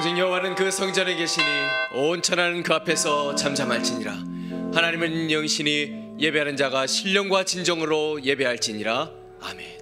오직 여호와는 그 성전에 계시니 온 천하는 그 앞에서 잠잠할지니라. 하나님은 영이시니 예배하는 자가 신령과 진정으로 예배할지니라. 아멘.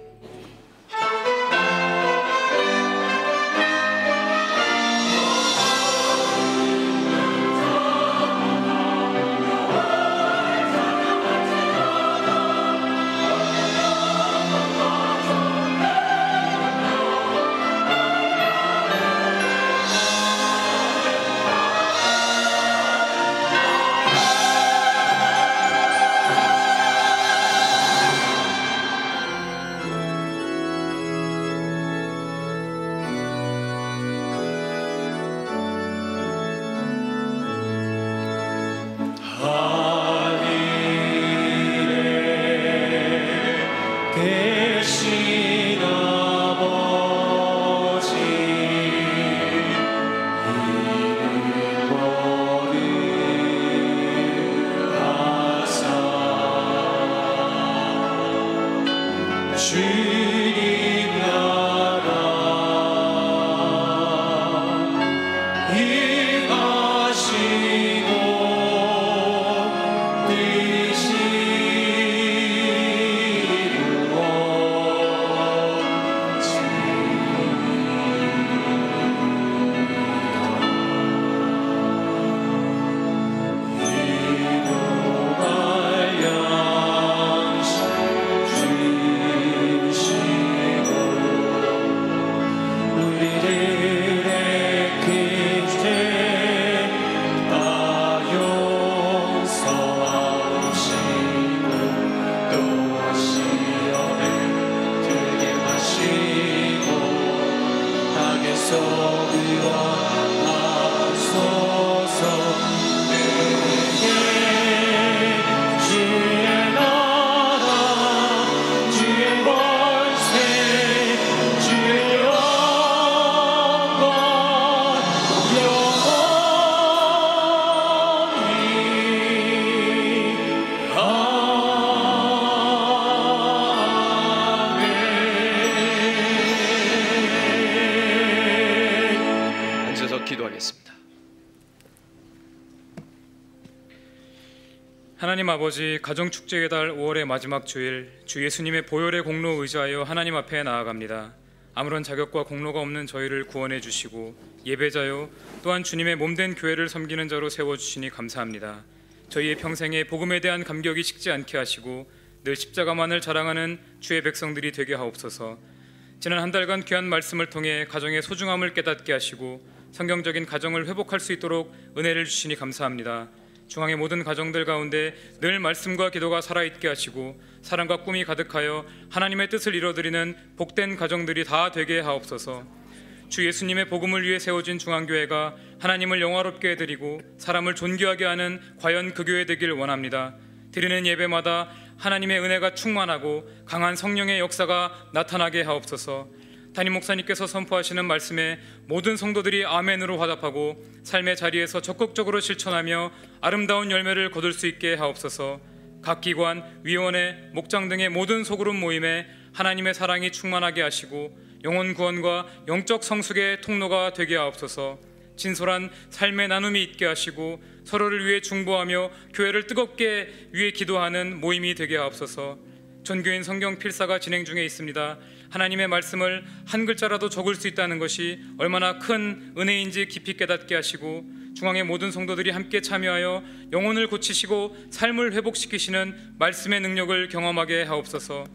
하나님 아버지, 가정축제의 달 5월의 마지막 주일, 주 예수님의 보혈의 공로 의지하여 하나님 앞에 나아갑니다. 아무런 자격과 공로가 없는 저희를 구원해 주시고 예배자요 또한 주님의 몸된 교회를 섬기는 자로 세워주시니 감사합니다. 저희의 평생에 복음에 대한 감격이 식지 않게 하시고 늘 십자가만을 자랑하는 주의 백성들이 되게 하옵소서. 지난 한 달간 귀한 말씀을 통해 가정의 소중함을 깨닫게 하시고 성경적인 가정을 회복할 수 있도록 은혜를 주시니 감사합니다. 중앙의 모든 가정들 가운데 늘 말씀과 기도가 살아있게 하시고 사랑과 꿈이 가득하여 하나님의 뜻을 이뤄드리는 복된 가정들이 다 되게 하옵소서. 주 예수님의 복음을 위해 세워진 중앙교회가 하나님을 영화롭게 해드리고 사람을 존귀하게 하는 과연 그 교회 되길 원합니다. 드리는 예배마다 하나님의 은혜가 충만하고 강한 성령의 역사가 나타나게 하옵소서. 담임 목사님께서 선포하시는 말씀에 모든 성도들이 아멘으로 화답하고 삶의 자리에서 적극적으로 실천하며 아름다운 열매를 거둘 수 있게 하옵소서. 각 기관, 위원회, 목장 등의 모든 소그룹 모임에 하나님의 사랑이 충만하게 하시고 영혼 구원과 영적 성숙의 통로가 되게 하옵소서. 진솔한 삶의 나눔이 있게 하시고 서로를 위해 중보하며 교회를 뜨겁게 위해 기도하는 모임이 되게 하옵소서. 전교인 성경 필사가 진행 중에 있습니다. 하나님의 말씀을 한 글자라도 적을 수 있다는 것이 얼마나 큰 은혜인지 깊이 깨닫게 하시고 중앙의 모든 성도들이 함께 참여하여 영혼을 고치시고 삶을 회복시키시는 말씀의 능력을 경험하게 하옵소서.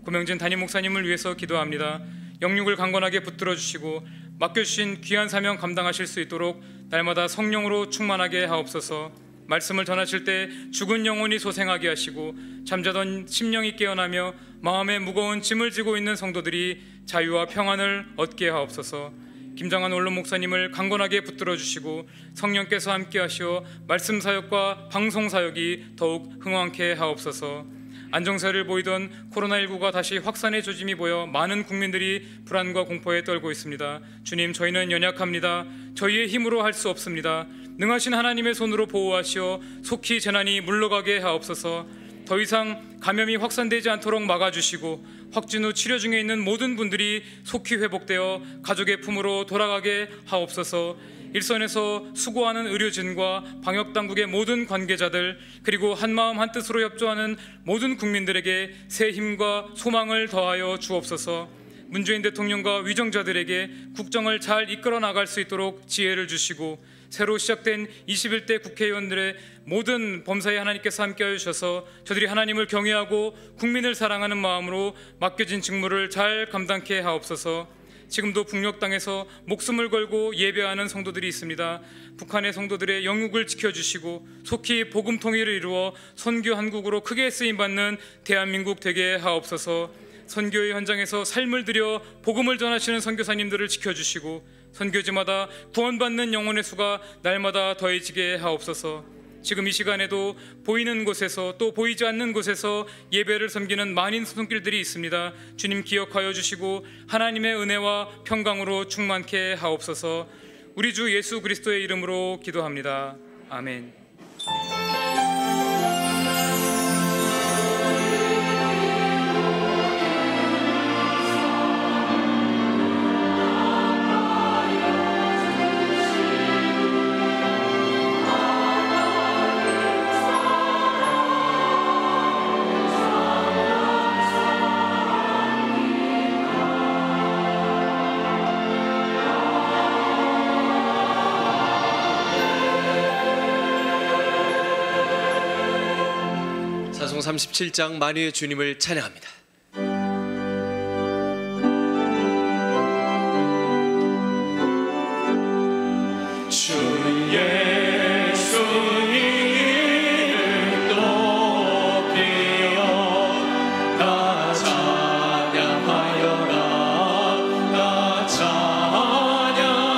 고명진 담임 목사님을 위해서 기도합니다. 영육을 강건하게 붙들어 주시고 맡겨주신 귀한 사명 감당하실 수 있도록 날마다 성령으로 충만하게 하옵소서. 말씀을 전하실 때 죽은 영혼이 소생하게 하시고 잠자던 심령이 깨어나며 마음에 무거운 짐을 지고 있는 성도들이 자유와 평안을 얻게 하옵소서. 김장한 원로 목사님을 강건하게 붙들어 주시고 성령께서 함께 하시어 말씀 사역과 방송 사역이 더욱 흥왕케 하옵소서. 안정세를 보이던 코로나19가 다시 확산의 조짐이 보여 많은 국민들이 불안과 공포에 떨고 있습니다. 주님, 저희는 연약합니다. 저희의 힘으로 할 수 없습니다. 능하신 하나님의 손으로 보호하시어 속히 재난이 물러가게 하옵소서. 더 이상 감염이 확산되지 않도록 막아주시고 확진 후 치료 중에 있는 모든 분들이 속히 회복되어 가족의 품으로 돌아가게 하옵소서. 일선에서 수고하는 의료진과 방역당국의 모든 관계자들 그리고 한마음 한뜻으로 협조하는 모든 국민들에게 새 힘과 소망을 더하여 주옵소서. 문재인 대통령과 위정자들에게 국정을 잘 이끌어 나갈 수 있도록 지혜를 주시고 새로 시작된 21대 국회의원들의 모든 범사에 하나님께서 함께하여 주셔서 저들이 하나님을 경외하고 국민을 사랑하는 마음으로 맡겨진 직무를 잘 감당케 하옵소서. 지금도 북녘 땅에서 목숨을 걸고 예배하는 성도들이 있습니다. 북한의 성도들의 영육을 지켜주시고 속히 복음 통일을 이루어 선교 한국으로 크게 쓰임받는 대한민국 되게 하옵소서. 선교의 현장에서 삶을 들여 복음을 전하시는 선교사님들을 지켜주시고 선교지마다 구원받는 영혼의 수가 날마다 더해지게 하옵소서. 지금 이 시간에도 보이는 곳에서 또 보이지 않는 곳에서 예배를 섬기는 많은 손길들이 있습니다. 주님 기억하여 주시고 하나님의 은혜와 평강으로 충만케 하옵소서. 우리 주 예수 그리스도의 이름으로 기도합니다. 아멘. 사송 37장 만유의 주님을 찬양합니다. 주 예수님 이름 높이어 나 찬양하여라 나 찬양하여라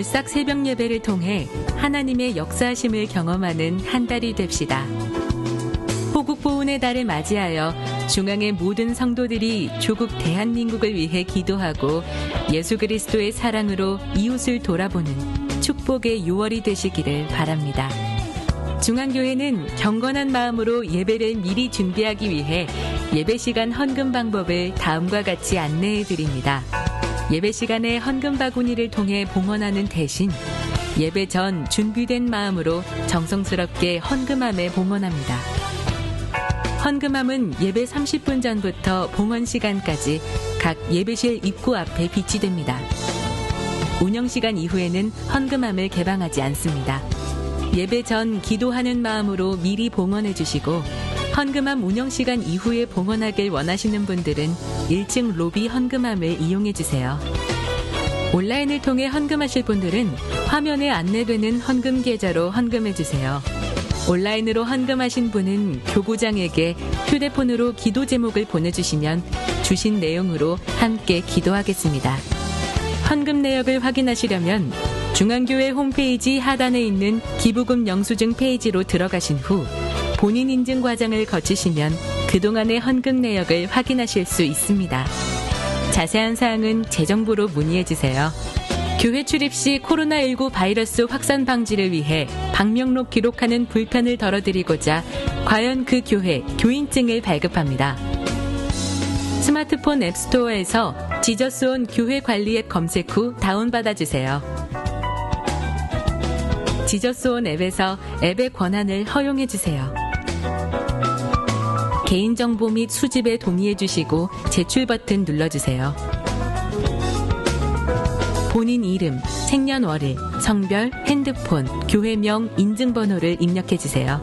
월삭 새벽 예배를 통해 하나님의 역사하심을 경험하는 한 달이 됩시다. 호국보훈의 달을 맞이하여 중앙의 모든 성도들이 조국 대한민국을 위해 기도하고 예수 그리스도의 사랑으로 이웃을 돌아보는 축복의 6월이 되시기를 바랍니다. 중앙교회는 경건한 마음으로 예배를 미리 준비하기 위해 예배 시간 헌금 방법을 다음과 같이 안내해 드립니다. 예배 시간에 헌금 바구니를 통해 봉헌하는 대신 예배 전 준비된 마음으로 정성스럽게 헌금함에 봉헌합니다. 헌금함은 예배 30분 전부터 봉헌 시간까지 각 예배실 입구 앞에 비치됩니다. 운영 시간 이후에는 헌금함을 개방하지 않습니다. 예배 전 기도하는 마음으로 미리 봉헌해 주시고 헌금함 운영 시간 이후에 봉헌하길 원하시는 분들은 1층 로비 헌금함을 이용해 주세요. 온라인을 통해 헌금하실 분들은 화면에 안내되는 헌금 계좌로 헌금해 주세요. 온라인으로 헌금하신 분은 교구장에게 휴대폰으로 기도 제목을 보내주시면 주신 내용으로 함께 기도하겠습니다. 헌금 내역을 확인하시려면 중앙교회 홈페이지 하단에 있는 기부금 영수증 페이지로 들어가신 후 본인 인증 과정을 거치시면 그동안의 헌금 내역을 확인하실 수 있습니다. 자세한 사항은 재정부로 문의해주세요. 교회 출입 시 코로나19 바이러스 확산 방지를 위해 방명록 기록하는 불편을 덜어드리고자 과연 그 교회 교인증을 발급합니다. 스마트폰 앱스토어에서 지저스온 교회 관리 앱 검색 후 다운받아주세요. 지저스온 앱에서 앱의 권한을 허용해주세요. 개인정보 및 수집에 동의해주시고 제출 버튼 눌러주세요. 본인 이름, 생년월일, 성별, 핸드폰, 교회명, 인증번호를 입력해주세요.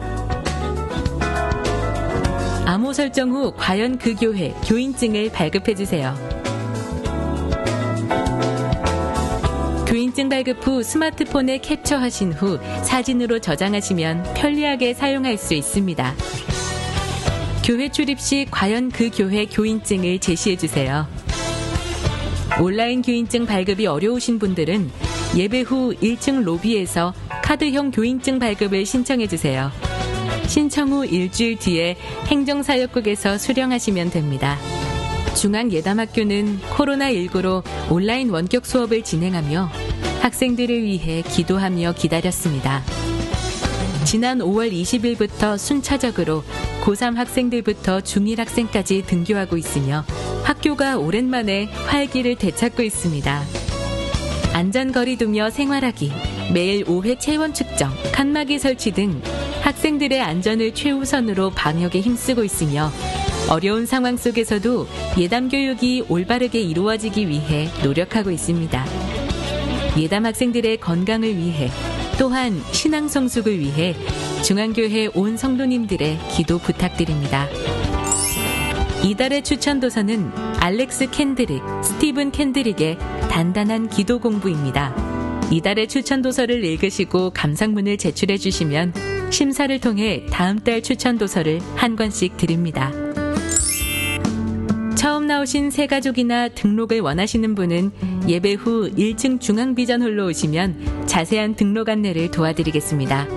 암호 설정 후 과연 그 교회 교인증을 발급해주세요. 교인증 발급 후 스마트폰에 캡처하신 후 사진으로 저장하시면 편리하게 사용할 수 있습니다. 교회 출입 시 과연 그 교회 교인증을 제시해주세요. 온라인 교인증 발급이 어려우신 분들은 예배 후 1층 로비에서 카드형 교인증 발급을 신청해주세요. 신청 후 일주일 뒤에 행정사역국에서 수령하시면 됩니다. 중앙예담학교는 코로나19로 온라인 원격 수업을 진행하며 학생들을 위해 기도하며 기다렸습니다. 지난 5월 20일부터 순차적으로 고3 학생들부터 중1 학생까지 등교하고 있으며 학교가 오랜만에 활기를 되찾고 있습니다. 안전거리 두며 생활하기, 매일 5회 체온 측정, 칸막이 설치 등 학생들의 안전을 최우선으로 방역에 힘쓰고 있으며 어려운 상황 속에서도 예담 교육이 올바르게 이루어지기 위해 노력하고 있습니다. 예담 학생들의 건강을 위해 또한 신앙 성숙을 위해 중앙교회 온 성도님들의 기도 부탁드립니다. 이달의 추천 도서는 알렉스 캔드릭, 스티븐 캔드릭의 단단한 기도 공부입니다. 이달의 추천 도서를 읽으시고 감상문을 제출해 주시면 심사를 통해 다음 달 추천 도서를 한 권씩 드립니다. 처음 나오신 새가족이나 등록을 원하시는 분은 예배 후 1층 중앙비전홀로 오시면 자세한 등록 안내를 도와드리겠습니다.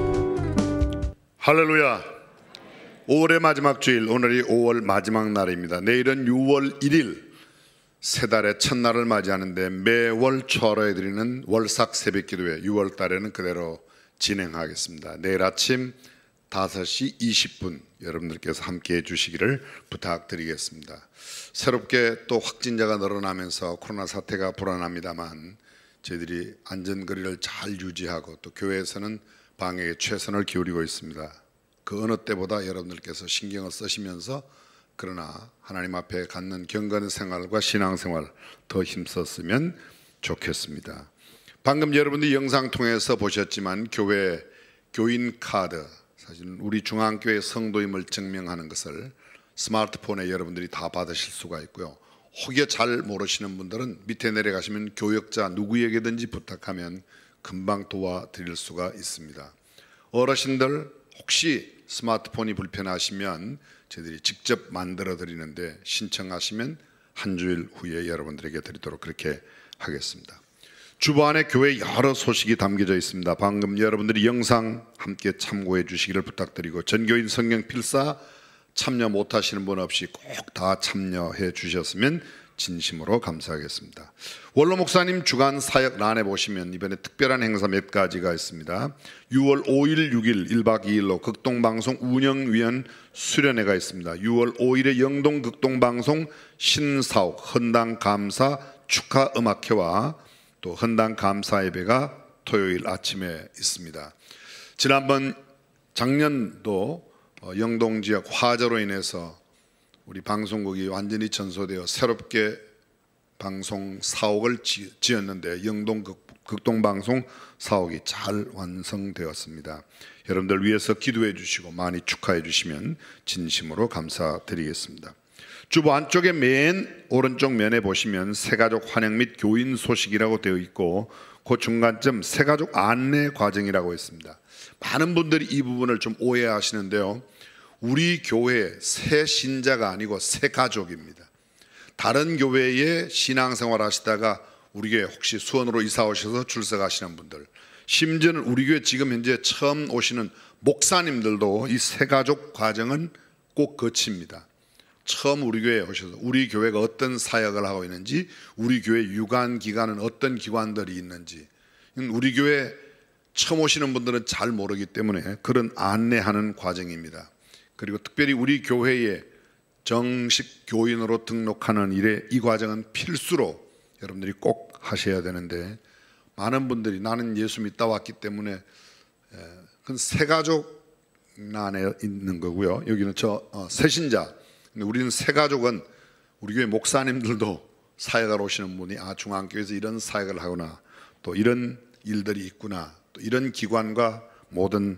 할렐루야. 5월의 마지막 주일, 오늘이 5월 마지막 날입니다. 내일은 6월 1일 새 달의 첫날을 맞이하는데 매월 초하루에 드리는 월삭 새벽기도회 6월 달에는 그대로 진행하겠습니다. 내일 아침 5시 20분 여러분들께서 함께해 주시기를 부탁드리겠습니다. 새롭게 또 확진자가 늘어나면서 코로나 사태가 불안합니다만 저희들이 안전거리를 잘 유지하고 또 교회에서는 방역에 최선을 기울이고 있습니다. 그 어느 때보다 여러분들께서 신경을 쓰시면서 그러나 하나님 앞에 갖는 경건 생활과 신앙생활 더 힘썼으면 좋겠습니다. 방금 여러분들이 영상 통해서 보셨지만 교회 교인 카드, 사실 우리 중앙교회 성도임을 증명하는 것을 스마트폰에 여러분들이 다 받으실 수가 있고요. 혹여 잘 모르시는 분들은 밑에 내려가시면 교역자 누구에게든지 부탁하면 금방 도와드릴 수가 있습니다. 어르신들 혹시 스마트폰이 불편하시면 저희들이 직접 만들어 드리는데 신청하시면 한 주일 후에 여러분들에게 드리도록 그렇게 하겠습니다. 주보안에 교회 여러 소식이 담겨져 있습니다. 방금 여러분들이 영상 함께 참고해 주시기를 부탁드리고 전교인 성경 필사 참여 못하시는 분 없이 꼭 다 참여해 주셨으면 진심으로 감사하겠습니다. 원로 목사님 주간 사역란에 보시면 이번에 특별한 행사 몇 가지가 있습니다. 6월 5일, 6일 1박 2일로 극동방송 운영위원 수련회가 있습니다. 6월 5일에 영동 극동방송 신사옥 헌당감사 축하음악회와 또 헌당감사 예배가 토요일 아침에 있습니다. 지난번 작년도 영동 지역 화재로 인해서 우리 방송국이 완전히 전소되어 새롭게 방송 사옥을 지었는데 영동 극동방송 사옥이 잘 완성되었습니다. 여러분들 위해서 기도해 주시고 많이 축하해 주시면 진심으로 감사드리겠습니다. 주보 안쪽에 맨 오른쪽 면에 보시면 새가족 환영 및 교인 소식이라고 되어 있고 그 중간쯤 새가족 안내 과정이라고 있습니다. 많은 분들이 이 부분을 좀 오해하시는데요. 우리 교회 새 신자가 아니고 새 가족입니다. 다른 교회에 신앙생활 하시다가 우리 교회 혹시 수원으로 이사 오셔서 출석하시는 분들, 심지어는 우리 교회 지금 현재 처음 오시는 목사님들도 이 세 가족 과정은 꼭 거칩니다. 처음 우리 교회에 오셔서 우리 교회가 어떤 사역을 하고 있는지, 우리 교회 유관 기관은 어떤 기관들이 있는지, 우리 교회 처음 오시는 분들은 잘 모르기 때문에 그런 안내하는 과정입니다. 그리고 특별히 우리 교회에 정식 교인으로 등록하는 일에 이 과정은 필수로 여러분들이 꼭 하셔야 되는데, 많은 분들이 나는 예수 믿다 왔기 때문에 그건 세 가족 안에 있는 거고요. 여기는 새신자. 근데 우리는 세 가족은 우리 교회 목사님들도 사역하러 오시는 분이 중앙교회에서 이런 사역을 하구나, 또 이런 일들이 있구나, 또 이런 기관과 모든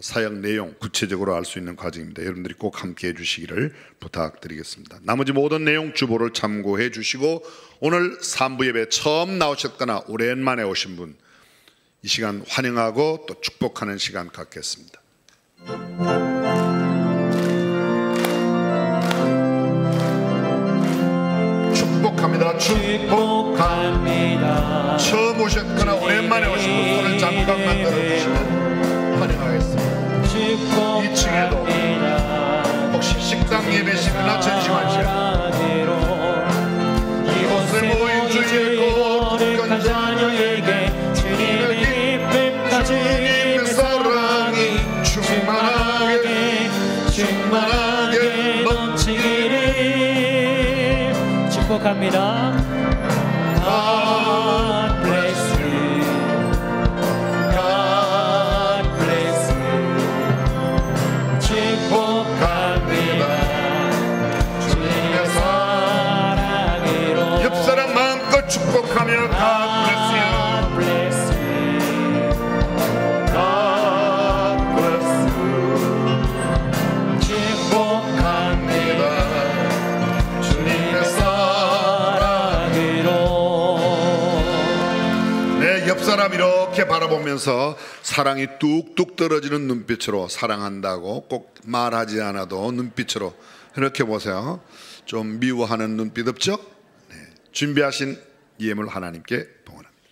사역 내용 구체적으로 알 수 있는 과정입니다. 여러분들이 꼭 함께 해주시기를 부탁드리겠습니다. 나머지 모든 내용 주보를 참고해 주시고, 오늘 3부 예배 처음 나오셨거나 오랜만에 오신 분, 이 시간 환영하고 또 축복하는 시간 갖겠습니다. 축복합니다. 축복합니다. 처음 오셨거나 오랜만에 오신 분 손을 잠깐만 들어주시면 환영하겠습니다. 2층에도 혹시 식당 예배시거나 전시관 시간, 이곳에 모인 주의 거룩한 자녀에게 주님의 기쁨과 주님의 사랑이 충만하게 넘치기를 축복합니다. God bless you. God bless you. 축복합니다. 주님의 사랑으로. 옆 사람 마음껏 축복하며 God bless you. God bless you. 축복합니다. 주님의 사랑으로. 내 옆 사람 이렇게 바라보면서 사랑이 뚝뚝 떨어지는 눈빛으로, 사랑한다고 꼭 말하지 않아도 눈빛으로 이렇게 보세요. 좀 미워하는 눈빛 없죠? 네. 준비하신 예물 하나님께 봉헌합니다.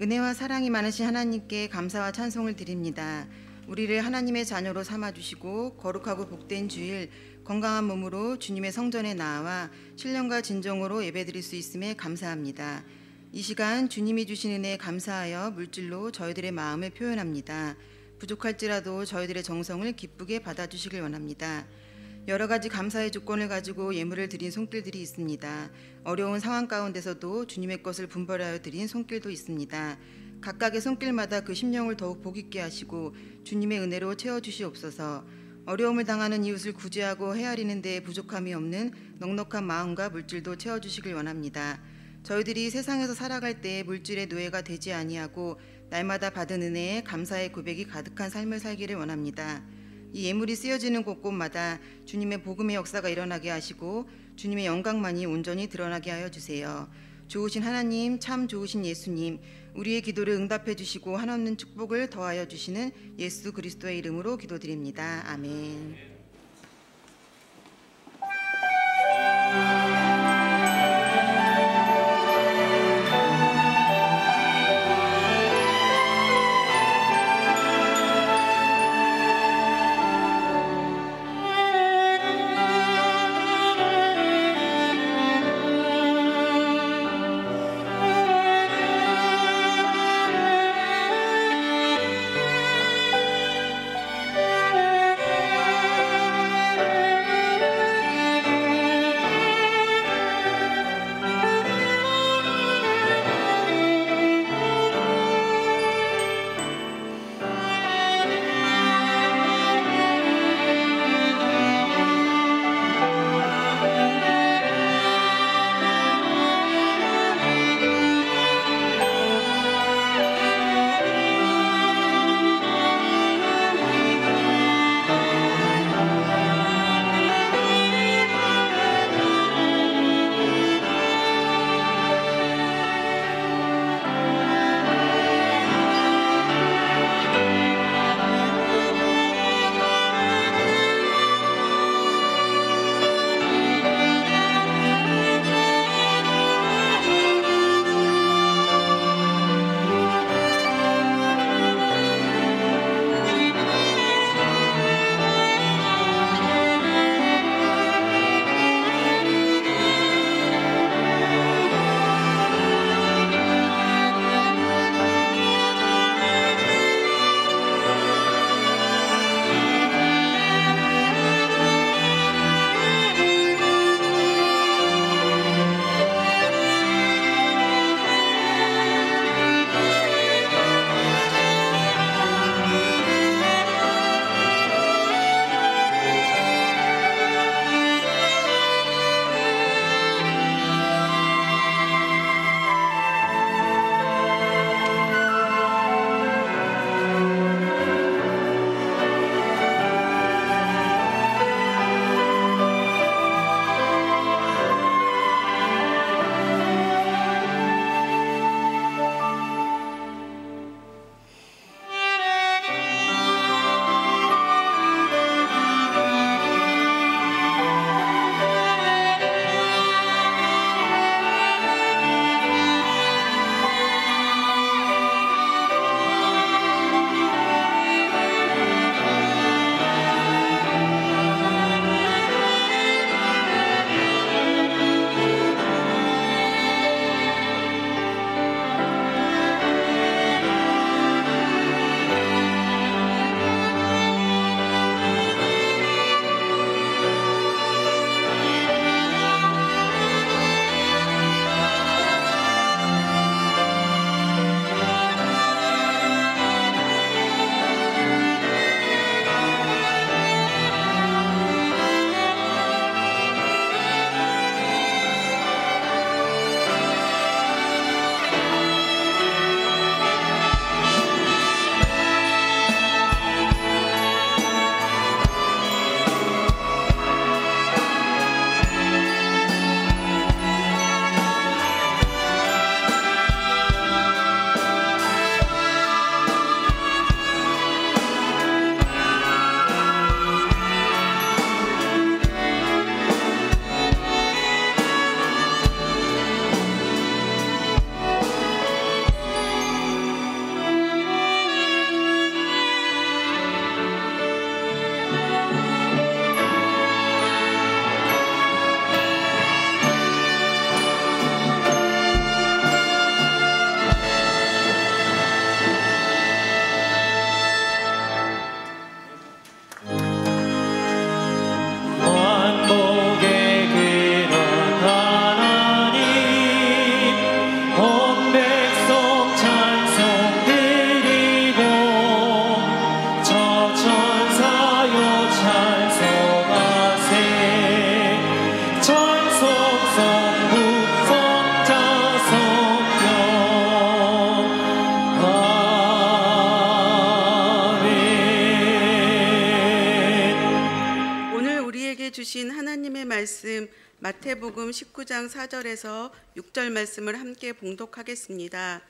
은혜와 사랑이 많으신 하나님께 감사와 찬송을 드립니다. 우리를 하나님의 자녀로 삼아주시고 거룩하고 복된 주일 건강한 몸으로 주님의 성전에 나와 신령과 진정으로 예배드릴 수 있음에 감사합니다. 이 시간 주님이 주신 은혜에 감사하여 물질로 저희들의 마음을 표현합니다. 부족할지라도 저희들의 정성을 기쁘게 받아주시길 원합니다. 여러 가지 감사의 조건을 가지고 예물을 드린 손길들이 있습니다. 어려운 상황 가운데서도 주님의 것을 분별하여 드린 손길도 있습니다. 각각의 손길마다 그 심령을 더욱 복있게 하시고 주님의 은혜로 채워주시옵소서. 어려움을 당하는 이웃을 구제하고 헤아리는 데에 부족함이 없는 넉넉한 마음과 물질도 채워주시길 원합니다. 저희들이 세상에서 살아갈 때에 물질의 노예가 되지 아니하고 날마다 받은 은혜에 감사의 고백이 가득한 삶을 살기를 원합니다. 이 예물이 쓰여지는 곳곳마다 주님의 복음의 역사가 일어나게 하시고 주님의 영광만이 온전히 드러나게 하여 주세요. 좋으신 하나님, 참 좋으신 예수님, 우리의 기도를 응답해 주시고 한없는 축복을 더하여 주시는 예수 그리스도의 이름으로 기도드립니다. 아멘. 주신 하나님의 말씀 마태복음 19장 4절에서 6절 말씀을 함께 봉독하겠습니다.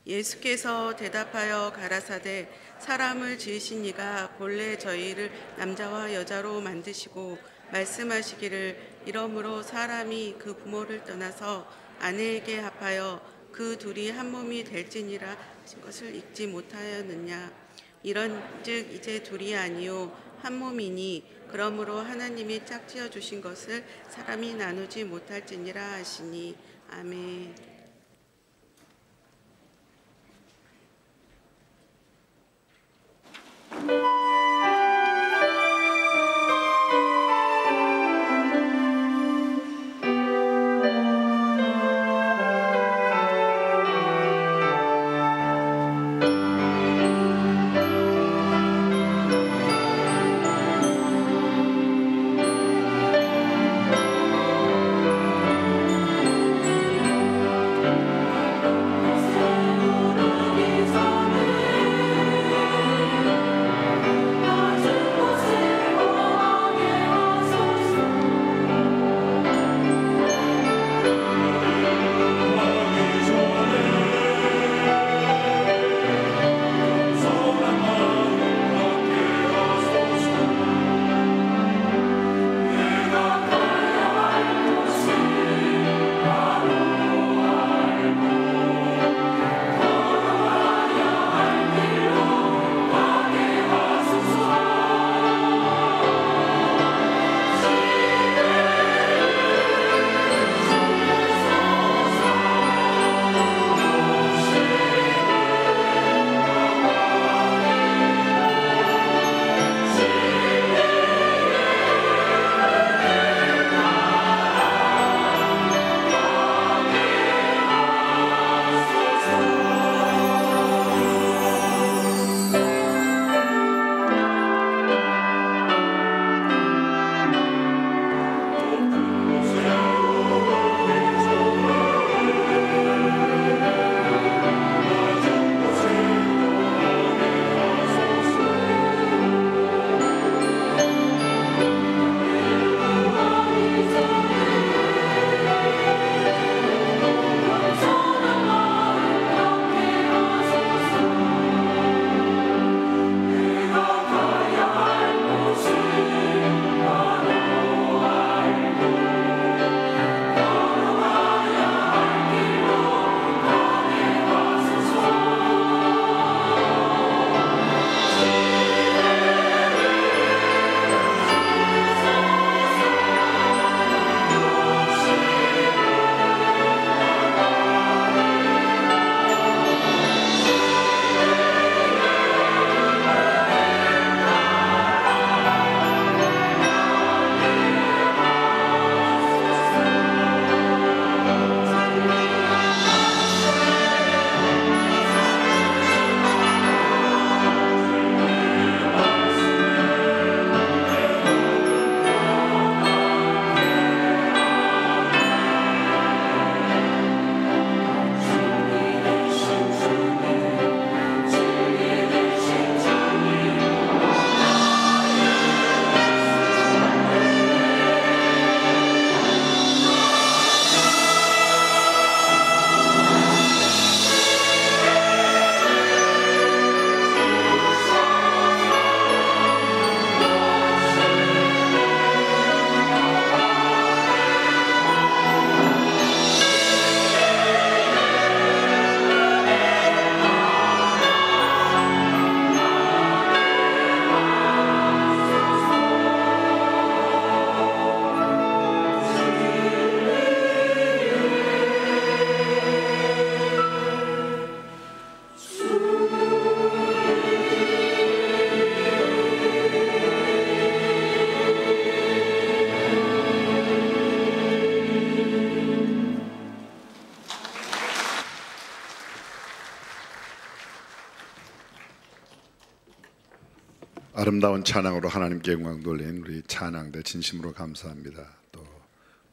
예수께서 대답하여 가라사대 사람을 지으신 이가 본래 저희를 남자와 여자로 만드시고 말씀하시기를 이러므로 사람이 그 부모를 떠나서 아내에게 합하여 그 둘이 한 몸이 될지니라 하신 것을 읽지 못하였느냐. 이런즉 이제 둘이 아니요 한 몸이니 그러므로 하나님이 짝지어 주신 것을 사람이 나누지 못할지니라 하시니. 아멘. 아름다운 찬양으로 하나님께 영광 돌린 우리 찬양대 진심으로 감사합니다. 또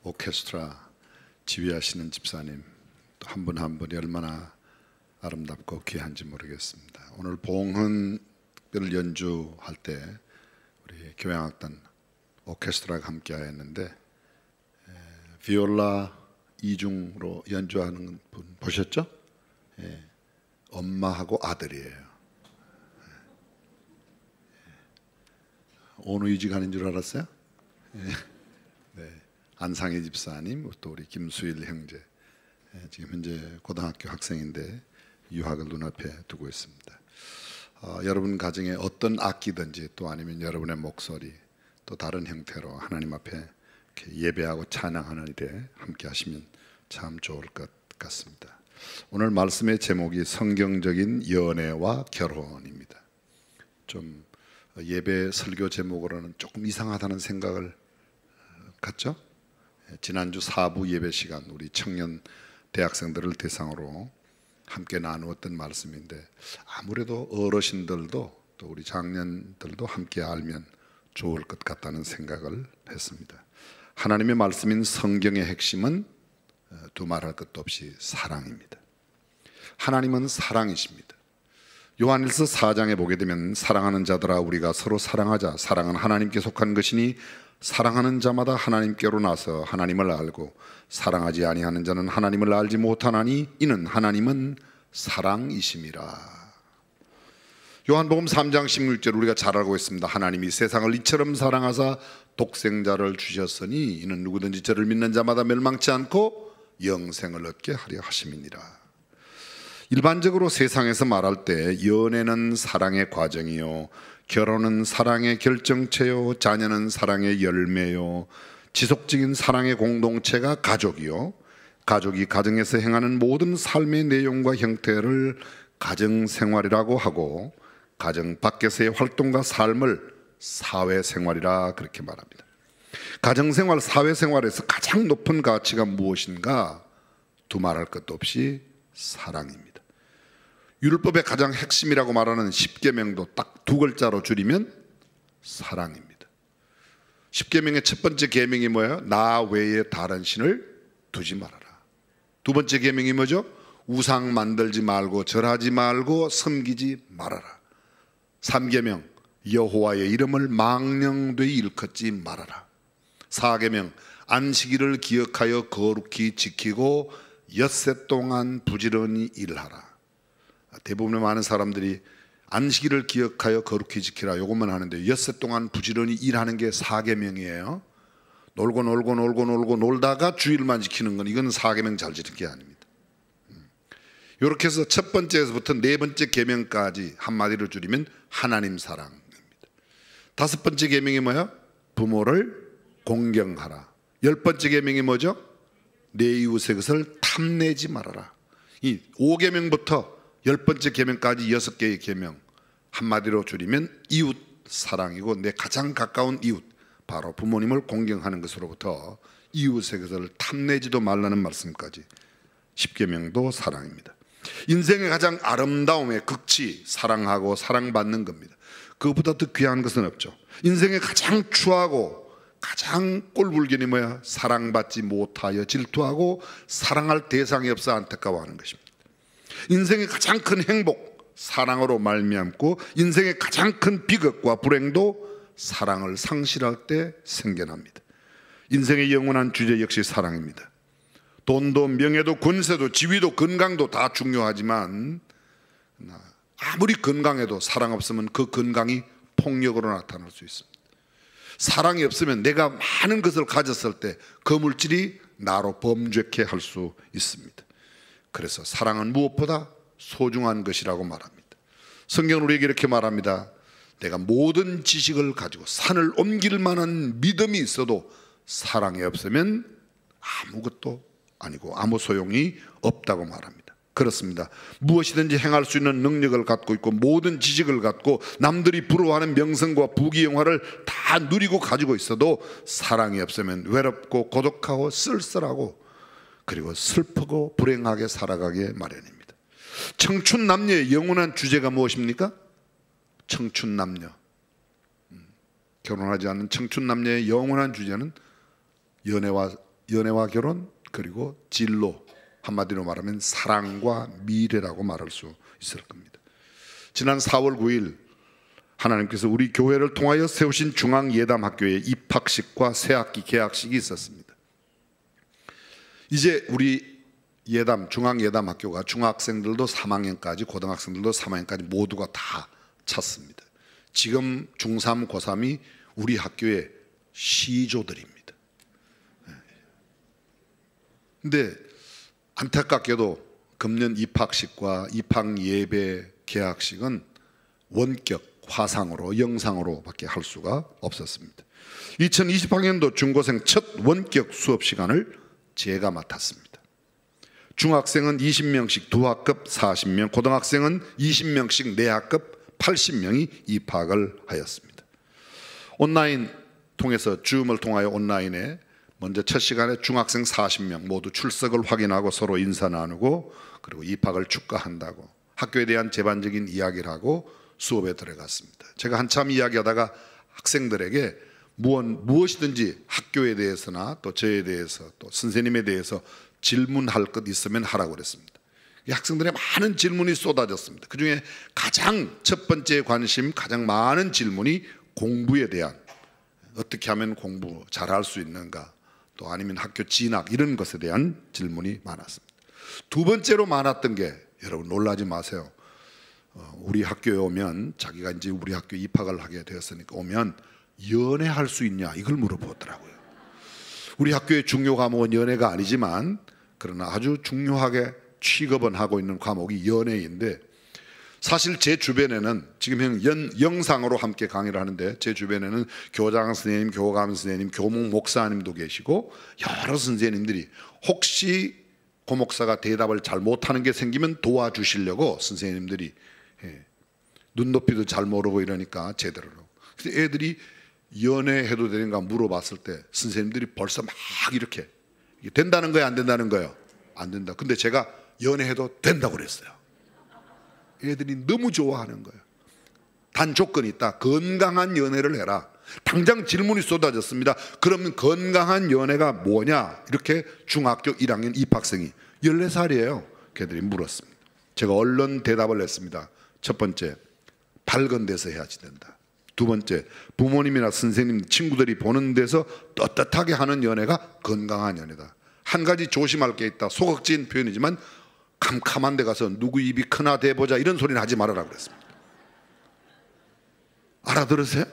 오케스트라 지휘하시는 집사님 또 한 분 한 분이 얼마나 아름답고 귀한지 모르겠습니다. 오늘 봉헌을 연주할 때 우리 교향악단 오케스트라가 함께하였는데 비올라 이중으로 연주하는 분 보셨죠? 엄마하고 아들이에요. 어느 이직하는 줄 알았어요? 네. 안상희 집사님, 또 우리 김수일 형제, 지금 현재 고등학교 학생인데 유학을 눈앞에 두고 있습니다. 여러분 가정에 어떤 악기든지 또 아니면 여러분의 목소리 또 다른 형태로 하나님 앞에 이렇게 예배하고 찬양하는 일에 함께 하시면 참 좋을 것 같습니다. 오늘 말씀의 제목이 성경적인 연애와 결혼입니다. 좀 예배 설교 제목으로는 조금 이상하다는 생각을 갖죠? 지난주 4부 예배 시간 우리 청년 대학생들을 대상으로 함께 나누었던 말씀인데 아무래도 어르신들도 또 우리 장년들도 함께 알면 좋을 것 같다는 생각을 했습니다. 하나님의 말씀인 성경의 핵심은 두말할 것도 없이 사랑입니다. 하나님은 사랑이십니다. 요한일서 4장에 보게 되면 사랑하는 자들아 우리가 서로 사랑하자. 사랑은 하나님께 속한 것이니 사랑하는 자마다 하나님께로 나서 하나님을 알고 사랑하지 아니하는 자는 하나님을 알지 못하나니 이는 하나님은 사랑이심이라. 요한복음 3장 16절 우리가 잘 알고 있습니다. 하나님이 세상을 이처럼 사랑하사 독생자를 주셨으니 이는 누구든지 저를 믿는 자마다 멸망치 않고 영생을 얻게 하려 하심이니라. 일반적으로 세상에서 말할 때 연애는 사랑의 과정이요, 결혼은 사랑의 결정체요, 자녀는 사랑의 열매요, 지속적인 사랑의 공동체가 가족이요, 가족이 가정에서 행하는 모든 삶의 내용과 형태를 가정생활이라고 하고 가정 밖에서의 활동과 삶을 사회생활이라 그렇게 말합니다. 가정생활, 사회생활에서 가장 높은 가치가 무엇인가? 두말할 것도 없이 사랑입니다. 율법의 가장 핵심이라고 말하는 십계명도 딱 두 글자로 줄이면 사랑입니다. 십계명의 첫 번째 계명이 뭐예요? 나 외에 다른 신을 두지 말아라. 두 번째 계명이 뭐죠? 우상 만들지 말고 절하지 말고 섬기지 말아라. 3계명 여호와의 이름을 망령되이 일컫지 말아라. 4계명 안식일을 기억하여 거룩히 지키고 엿새 동안 부지런히 일하라. 대부분의 많은 사람들이 안식일을 기억하여 거룩히 지키라 이것만 하는데 엿새 동안 부지런히 일하는 게 4계명이에요. 놀고 놀다가 주일만 지키는 건 이건 4계명 잘 지킨 게 아닙니다. 이렇게 해서 첫 번째에서부터 네 번째 계명까지 한마디로 줄이면 하나님 사랑입니다. 다섯 번째 계명이 뭐야? 부모를 공경하라. 열 번째 계명이 뭐죠? 내 이웃의 것을 탐내지 말아라. 이 5계명부터 열 번째 계명까지 6개의 계명 한마디로 줄이면 이웃 사랑이고 내 가장 가까운 이웃 바로 부모님을 공경하는 것으로부터 이웃의 것을 탐내지도 말라는 말씀까지 10계명도 사랑입니다. 인생의 가장 아름다움의 극치 사랑하고 사랑받는 겁니다. 그것보다 더 귀한 것은 없죠. 인생의 가장 추하고 가장 꼴불견이 뭐야? 사랑받지 못하여 질투하고 사랑할 대상이 없어 안타까워하는 것입니다. 인생의 가장 큰 행복 사랑으로 말미암고 인생의 가장 큰 비극과 불행도 사랑을 상실할 때 생겨납니다. 인생의 영원한 주제 역시 사랑입니다. 돈도 명예도 권세도 지위도 건강도 다 중요하지만 아무리 건강해도 사랑 없으면 그 건강이 폭력으로 나타날 수 있습니다. 사랑이 없으면 내가 많은 것을 가졌을 때 그 물질이 나로 범죄케 할 수 있습니다. 그래서 사랑은 무엇보다 소중한 것이라고 말합니다. 성경은 우리에게 이렇게 말합니다. 내가 모든 지식을 가지고 산을 옮길 만한 믿음이 있어도 사랑이 없으면 아무것도 아니고 아무 소용이 없다고 말합니다. 그렇습니다. 무엇이든지 행할 수 있는 능력을 갖고 있고 모든 지식을 갖고 남들이 부러워하는 명성과 부귀영화를 다 누리고 가지고 있어도 사랑이 없으면 외롭고 고독하고 쓸쓸하고 그리고 슬프고 불행하게 살아가게 마련입니다. 청춘 남녀의 영원한 주제가 무엇입니까? 청춘 남녀, 결혼하지 않는 청춘 남녀의 영원한 주제는 연애와 결혼 그리고 진로, 한마디로 말하면 사랑과 미래라고 말할 수 있을 겁니다. 지난 4월 9일 하나님께서 우리 교회를 통하여 세우신 중앙예담학교에 입학식과 새학기 개학식이 있었습니다. 이제 우리 중앙예담학교가 중학생들도 3학년까지 고등학생들도 3학년까지 모두가 다 찼습니다. 지금 중3, 고3이 우리 학교의 시조들입니다. 근데 안타깝게도 금년 입학식과 입학예배 개학식은 원격 화상으로 영상으로 밖에 할 수가 없었습니다. 2020학년도 중고생 첫 원격 수업 시간을 제가 맡았습니다. 중학생은 20명씩 두 학급 40명, 고등학생은 20명씩 네 학급 80명이 입학을 하였습니다. 온라인 통해서 줌을 통하여 온라인에 먼저 첫 시간에 중학생 40명 모두 출석을 확인하고 서로 인사 나누고 그리고 입학을 축하한다고 학교에 대한 제반적인 이야기를 하고 수업에 들어갔습니다. 제가 한참 이야기하다가 학생들에게 무엇이든지 학교에 대해서나 또 저에 대해서 또 선생님에 대해서 질문할 것 있으면 하라고 그랬습니다. 학생들의 많은 질문이 쏟아졌습니다. 그중에 가장 첫 번째 관심, 가장 많은 질문이 공부에 대한, 어떻게 하면 공부 잘할 수 있는가, 또 아니면 학교 진학 이런 것에 대한 질문이 많았습니다. 두 번째로 많았던 게, 여러분 놀라지 마세요. 우리 학교에 오면, 자기가 이제 우리 학교에 입학을 하게 되었으니까 오면 연애할 수 있냐 이걸 물어보더라고요. 우리 학교의 중요 과목은 연애가 아니지만 그러나 아주 중요하게 취급은 하고 있는 과목이 연애인데, 사실 제 주변에는 지금 영상으로 함께 강의를 하는데 제 주변에는 교장 선생님, 교감 선생님, 교목 목사님도 계시고 여러 선생님들이 혹시 고 목사가 대답을 잘 못하는 게 생기면 도와주시려고 선생님들이 눈높이도 잘 모르고 이러니까 제대로. 그래서 애들이 연애해도 되는가 물어봤을 때 선생님들이 벌써 막 이렇게 된다는 거예요, 안 된다는 거예요? 안 된다. 근데 제가 연애해도 된다고 그랬어요. 애들이 너무 좋아하는 거예요. 단 조건이 있다. 건강한 연애를 해라. 당장 질문이 쏟아졌습니다. 그러면 건강한 연애가 뭐냐? 이렇게 중학교 1학년 입학생이 14살이에요. 걔들이 물었습니다. 제가 얼른 대답을 했습니다. 첫 번째, 밝은 데서 해야지 된다. 두 번째, 부모님이나 선생님, 친구들이 보는 데서 떳떳하게 하는 연애가 건강한 연애다. 한 가지 조심할 게 있다. 소극적인 표현이지만 캄캄한 데 가서 누구 입이 크나 대보자 이런 소리는 하지 말아라 그랬습니다. 알아들으세요?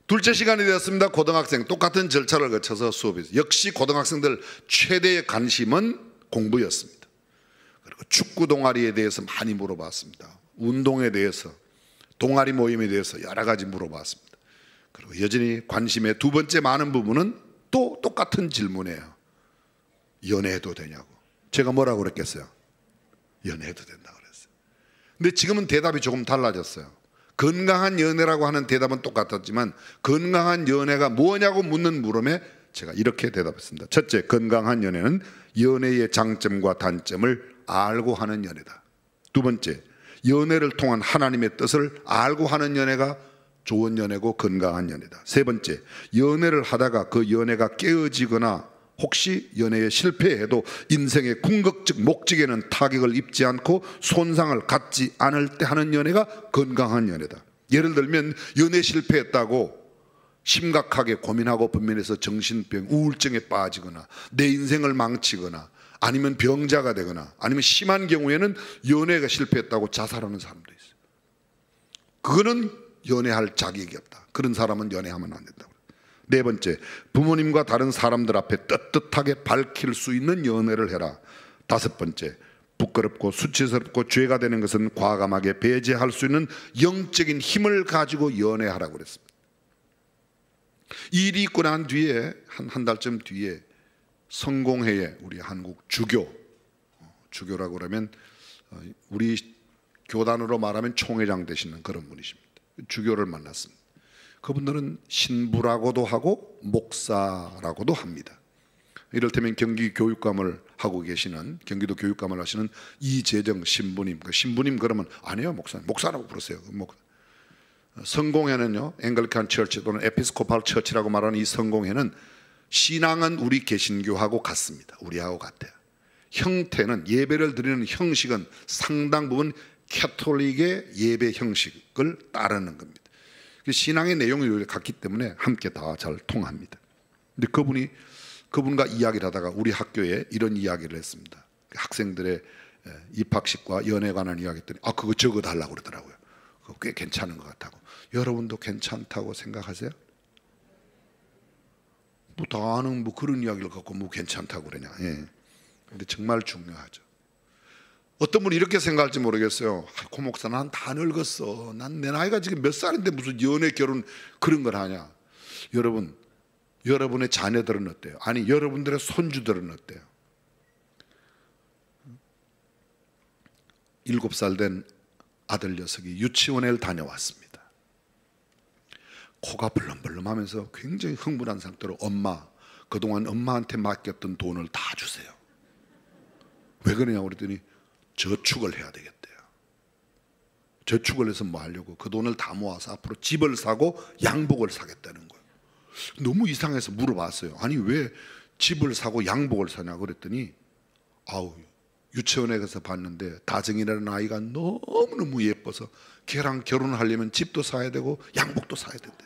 둘째 시간이 되었습니다. 고등학생 똑같은 절차를 거쳐서 수업이 역시 고등학생들 최대의 관심은 공부였습니다. 그리고 축구 동아리에 대해서 많이 물어봤습니다. 운동에 대해서, 동아리 모임에 대해서 여러 가지 물어봤습니다. 그리고 여전히 관심의 두 번째 많은 부분은 또 똑같은 질문이에요. 연애해도 되냐고. 제가 뭐라고 그랬겠어요? 연애해도 된다고 그랬어요. 근데 지금은 대답이 조금 달라졌어요. 건강한 연애라고 하는 대답은 똑같았지만 건강한 연애가 뭐냐고 묻는 물음에 제가 이렇게 대답했습니다. 첫째, 건강한 연애는 연애의 장점과 단점을 알고 하는 연애다. 두 번째, 연애를 통한 하나님의 뜻을 알고 하는 연애가 좋은 연애고 건강한 연애다. 세 번째, 연애를 하다가 그 연애가 깨어지거나 혹시 연애에 실패해도 인생의 궁극적 목적에는 타격을 입지 않고 손상을 갖지 않을 때 하는 연애가 건강한 연애다. 예를 들면 연애 실패했다고 심각하게 고민하고 분민해서 정신병, 우울증에 빠지거나 내 인생을 망치거나 아니면 병자가 되거나 아니면 심한 경우에는 연애가 실패했다고 자살하는 사람도 있어요. 그거는 연애할 자격이 없다. 그런 사람은 연애하면 안 된다고. 네 번째, 부모님과 다른 사람들 앞에 떳떳하게 밝힐 수 있는 연애를 해라. 다섯 번째, 부끄럽고 수치스럽고 죄가 되는 것은 과감하게 배제할 수 있는 영적인 힘을 가지고 연애하라고 그랬습니다. 일이 있고 난 뒤에 한 달쯤 뒤에 성공회에 우리 한국 주교라고 그러면 우리 교단으로 말하면 총회장 되시는 그런 분이십니다. 주교를 만났습니다. 그분들은 신부라고도 하고 목사라고도 합니다. 이를테면 경기 교육감을 하고 계시는, 경기도 교육감을 하시는 이재정 신부님, 그 신부님 그러면 아니에요, 목사님, 목사라고 부르세요. 성공회는요, 앵글리칸 처치 또는 에피스코팔 처치라고 말하는 이 성공회는 신앙은 우리 개신교하고 같습니다. 우리하고 같아요. 형태는, 예배를 드리는 형식은 상당 부분 캐톨릭의 예배 형식을 따르는 겁니다. 신앙의 내용이 같기 때문에 함께 다 잘 통합니다. 근데 그분과 이야기를 하다가 우리 학교에 이런 이야기를 했습니다. 학생들의 입학식과 연애에 관한 이야기 했더니 그거 적어달라고 그러더라고요. 그거 꽤 괜찮은 것 같다고. 여러분도 괜찮다고 생각하세요? 뭐 다는 뭐 그런 이야기를 갖고 뭐 괜찮다고 그러냐. 예. 근데 정말 중요하죠. 어떤 분이 이렇게 생각할지 모르겠어요. 고 목사, 난 다 늙었어. 난 내 나이가 지금 몇 살인데 무슨 연애 결혼 그런 걸 하냐. 여러분, 여러분의 자녀들은 어때요? 아니, 여러분들의 손주들은 어때요? 7살 된 아들 녀석이 유치원에 다녀왔습니다. 코가 벌렁벌렁하면서 굉장히 흥분한 상태로 엄마, 그동안 엄마한테 맡겼던 돈을 다 주세요. 왜 그러냐고 그랬더니 저축을 해야 되겠대요. 저축을 해서 뭐 하려고? 그 돈을 다 모아서 앞으로 집을 사고 양복을 사겠다는 거예요. 너무 이상해서 물어봤어요. 아니 왜 집을 사고 양복을 사냐고 그랬더니 유치원에 가서 봤는데 다정이라는 아이가 너무너무 예뻐서 걔랑 결혼하려면 집도 사야 되고 양복도 사야 된대.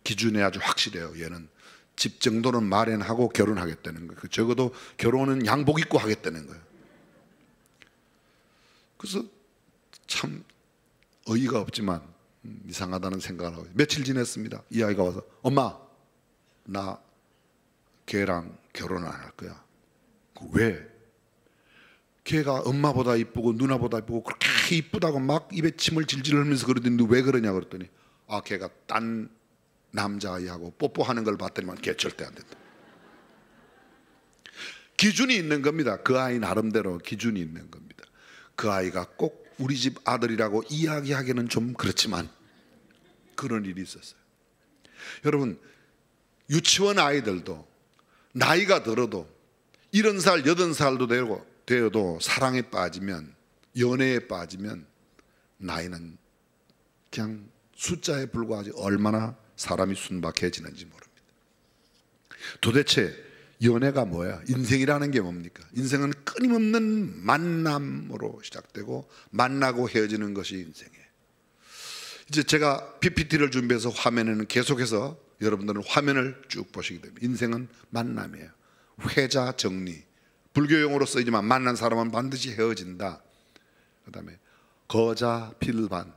기준이 아주 확실해요. 얘는 집 정도는 마련하고 결혼하겠다는 거예요. 적어도 결혼은 양복 입고 하겠다는 거예요. 그래서 참 어이가 없지만 이상하다는 생각을 하고 며칠 지냈습니다. 이 아이가 와서 엄마, 나 걔랑 결혼 안 할 거야. 왜? 걔가 엄마보다 이쁘고 누나보다 이쁘고 그렇게 이쁘다고 막 입에 침을 질질 흘리면서 그러더니 왜 그러냐 그랬더니 걔가 딴 남자아이하고 뽀뽀하는 걸 봤더니만 걔 절대 안 된다. 기준이 있는 겁니다. 그 아이 나름대로 기준이 있는 겁니다. 그 아이가 꼭 우리 집 아들이라고 이야기하기는 좀 그렇지만 그런 일이 있었어요. 여러분, 유치원 아이들도 나이가 들어도 70살, 80살도 되어도 사랑에 빠지면, 연애에 빠지면 나이는 그냥 숫자에 불과하지 얼마나 사람이 순박해지는지 모릅니다. 도대체 연애가 뭐야? 인생이라는 게 뭡니까? 인생은 끊임없는 만남으로 시작되고 만나고 헤어지는 것이 인생이에요. 이제 제가 PPT를 준비해서 화면에는 계속해서 여러분들은 화면을 쭉 보시게 됩니다. 인생은 만남이에요. 회자 정리, 불교용어로 쓰이지만 만난 사람은 반드시 헤어진다. 그 다음에 거자 필반,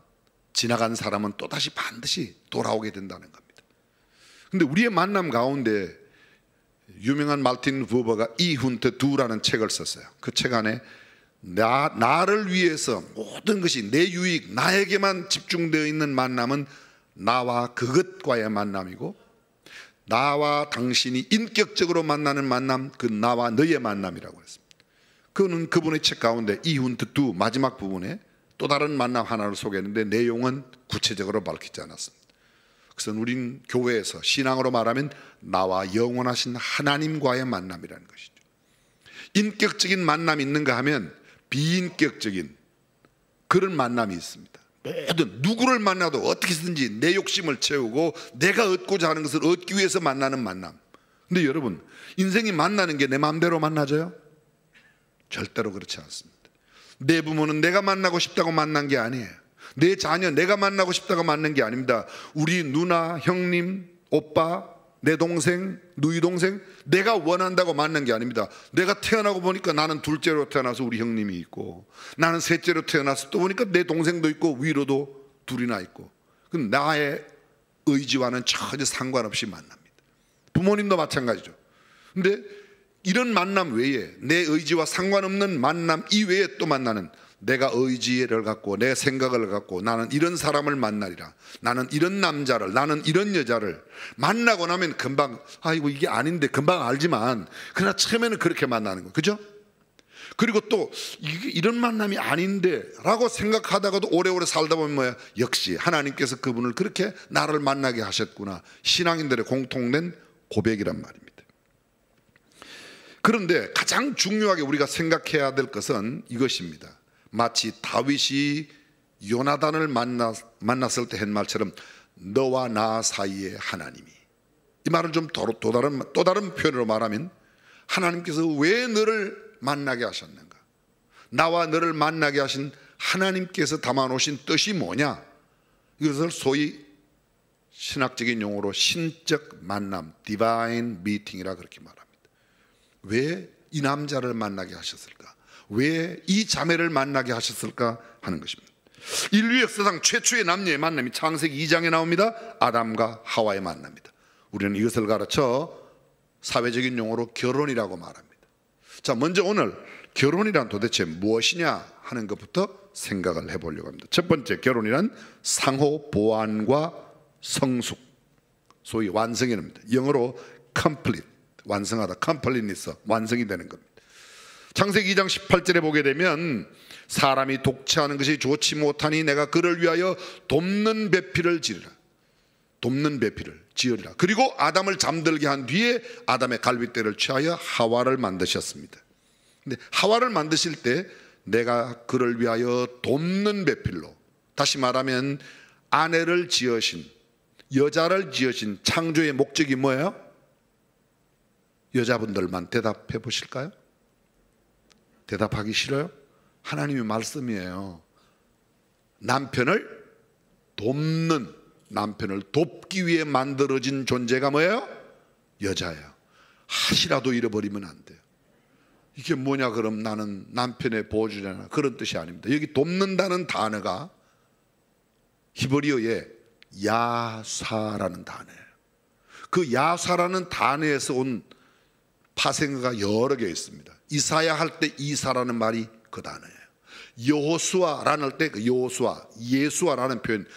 지나간 사람은 또다시 반드시 돌아오게 된다는 겁니다. 근데 우리의 만남 가운데 유명한 말틴 부버가 이훈트 두라는 책을 썼어요. 그 책 안에 나를 위해서 모든 것이 내 유익, 나에게만 집중되어 있는 만남은 나와 그것과의 만남이고, 나와 당신이 인격적으로 만나는 만남, 그 나와 너의 만남이라고 했습니다. 그는 그분의 책 가운데 이훈트 두 마지막 부분에 또 다른 만남 하나를 소개했는데 내용은 구체적으로 밝히지 않았습니다. 그래서 우린 교회에서 신앙으로 말하면 나와 영원하신 하나님과의 만남이라는 것이죠. 인격적인 만남이 있는가 하면 비인격적인 그런 만남이 있습니다. 모든 누구를 만나도 어떻게든지 내 욕심을 채우고 내가 얻고자 하는 것을 얻기 위해서 만나는 만남. 근데 여러분, 인생이 만나는 게 내 마음대로 만나져요? 절대로 그렇지 않습니다. 내 부모는 내가 만나고 싶다고 만난 게 아니에요. 내 자녀 내가 만나고 싶다고 만난 게 아닙니다. 우리 누나, 형님, 오빠, 내 동생, 누이 동생 내가 원한다고 만난 게 아닙니다. 내가 태어나고 보니까 나는 둘째로 태어나서 우리 형님이 있고, 나는 셋째로 태어나서 또 보니까 내 동생도 있고 위로도 둘이나 있고, 그건 나의 의지와는 전혀 상관없이 만납니다. 부모님도 마찬가지죠. 근데 이런 만남 외에 내 의지와 상관없는 만남 이외에 또 만나는, 내가 의지를 갖고 내 생각을 갖고 나는 이런 사람을 만나리라, 나는 이런 남자를, 나는 이런 여자를 만나고 나면 금방 아이고 이게 아닌데 금방 알지만 그러나 처음에는 그렇게 만나는 거예요. 그죠? 그리고 또 이게 이런 만남이 아닌데 라고 생각하다가도 오래오래 살다 보면 뭐야? 역시 하나님께서 그분을 그렇게 나를 만나게 하셨구나. 신앙인들의 공통된 고백이란 말입니다. 그런데 가장 중요하게 우리가 생각해야 될 것은 이것입니다. 마치 다윗이 요나단을 만났을 때 한 말처럼 너와 나 사이의 하나님이, 이 말을 좀 또 다른 표현으로 말하면 하나님께서 왜 너를 만나게 하셨는가? 나와 너를 만나게 하신 하나님께서 담아놓으신 뜻이 뭐냐? 이것을 소위 신학적인 용어로 신적 만남, 디바인 미팅이라 그렇게 말합니다. 왜 이 남자를 만나게 하셨을까? 왜 이 자매를 만나게 하셨을까 하는 것입니다. 인류 역사상 최초의 남녀의 만남이 창세기 2장에 나옵니다. 아담과 하와의 만남입니다. 우리는 이것을 가르쳐 사회적인 용어로 결혼이라고 말합니다. 자, 먼저 오늘 결혼이란 도대체 무엇이냐 하는 것부터 생각을 해보려고 합니다. 첫 번째, 결혼이란 상호 보완과 성숙, 소위 완성이랍니다. 영어로 complete, 완성하다, completeness, 완성이 되는 겁니다. 창세기 2장 18절에 보게 되면 사람이 독채하는 것이 좋지 못하니 내가 그를 위하여 돕는 배필을 지으라. 돕는 배필을 지으리라. 그리고 아담을 잠들게 한 뒤에 아담의 갈빗대를 취하여 하와를 만드셨습니다. 근데 하와를 만드실 때 내가 그를 위하여 돕는 배필로, 다시 말하면 아내를 지으신, 여자를 지으신 창조의 목적이 뭐예요? 여자분들만 대답해 보실까요? 대답하기 싫어요? 하나님의 말씀이에요. 남편을 돕는, 남편을 돕기 위해 만들어진 존재가 뭐예요? 여자예요. 하시라도 잃어버리면 안 돼요. 이게 뭐냐 그럼 나는 남편의 보호주잖아, 그런 뜻이 아닙니다. 여기 돕는다는 단어가 히브리어의 야사라는 단어예요. 그 야사라는 단어에서 온 파생어가 여러 개 있습니다. 이사야 할 때 이사라는 말이 그 단어예요. 여호수아라는 할 때 그 여호수아, 예수아라는 표현,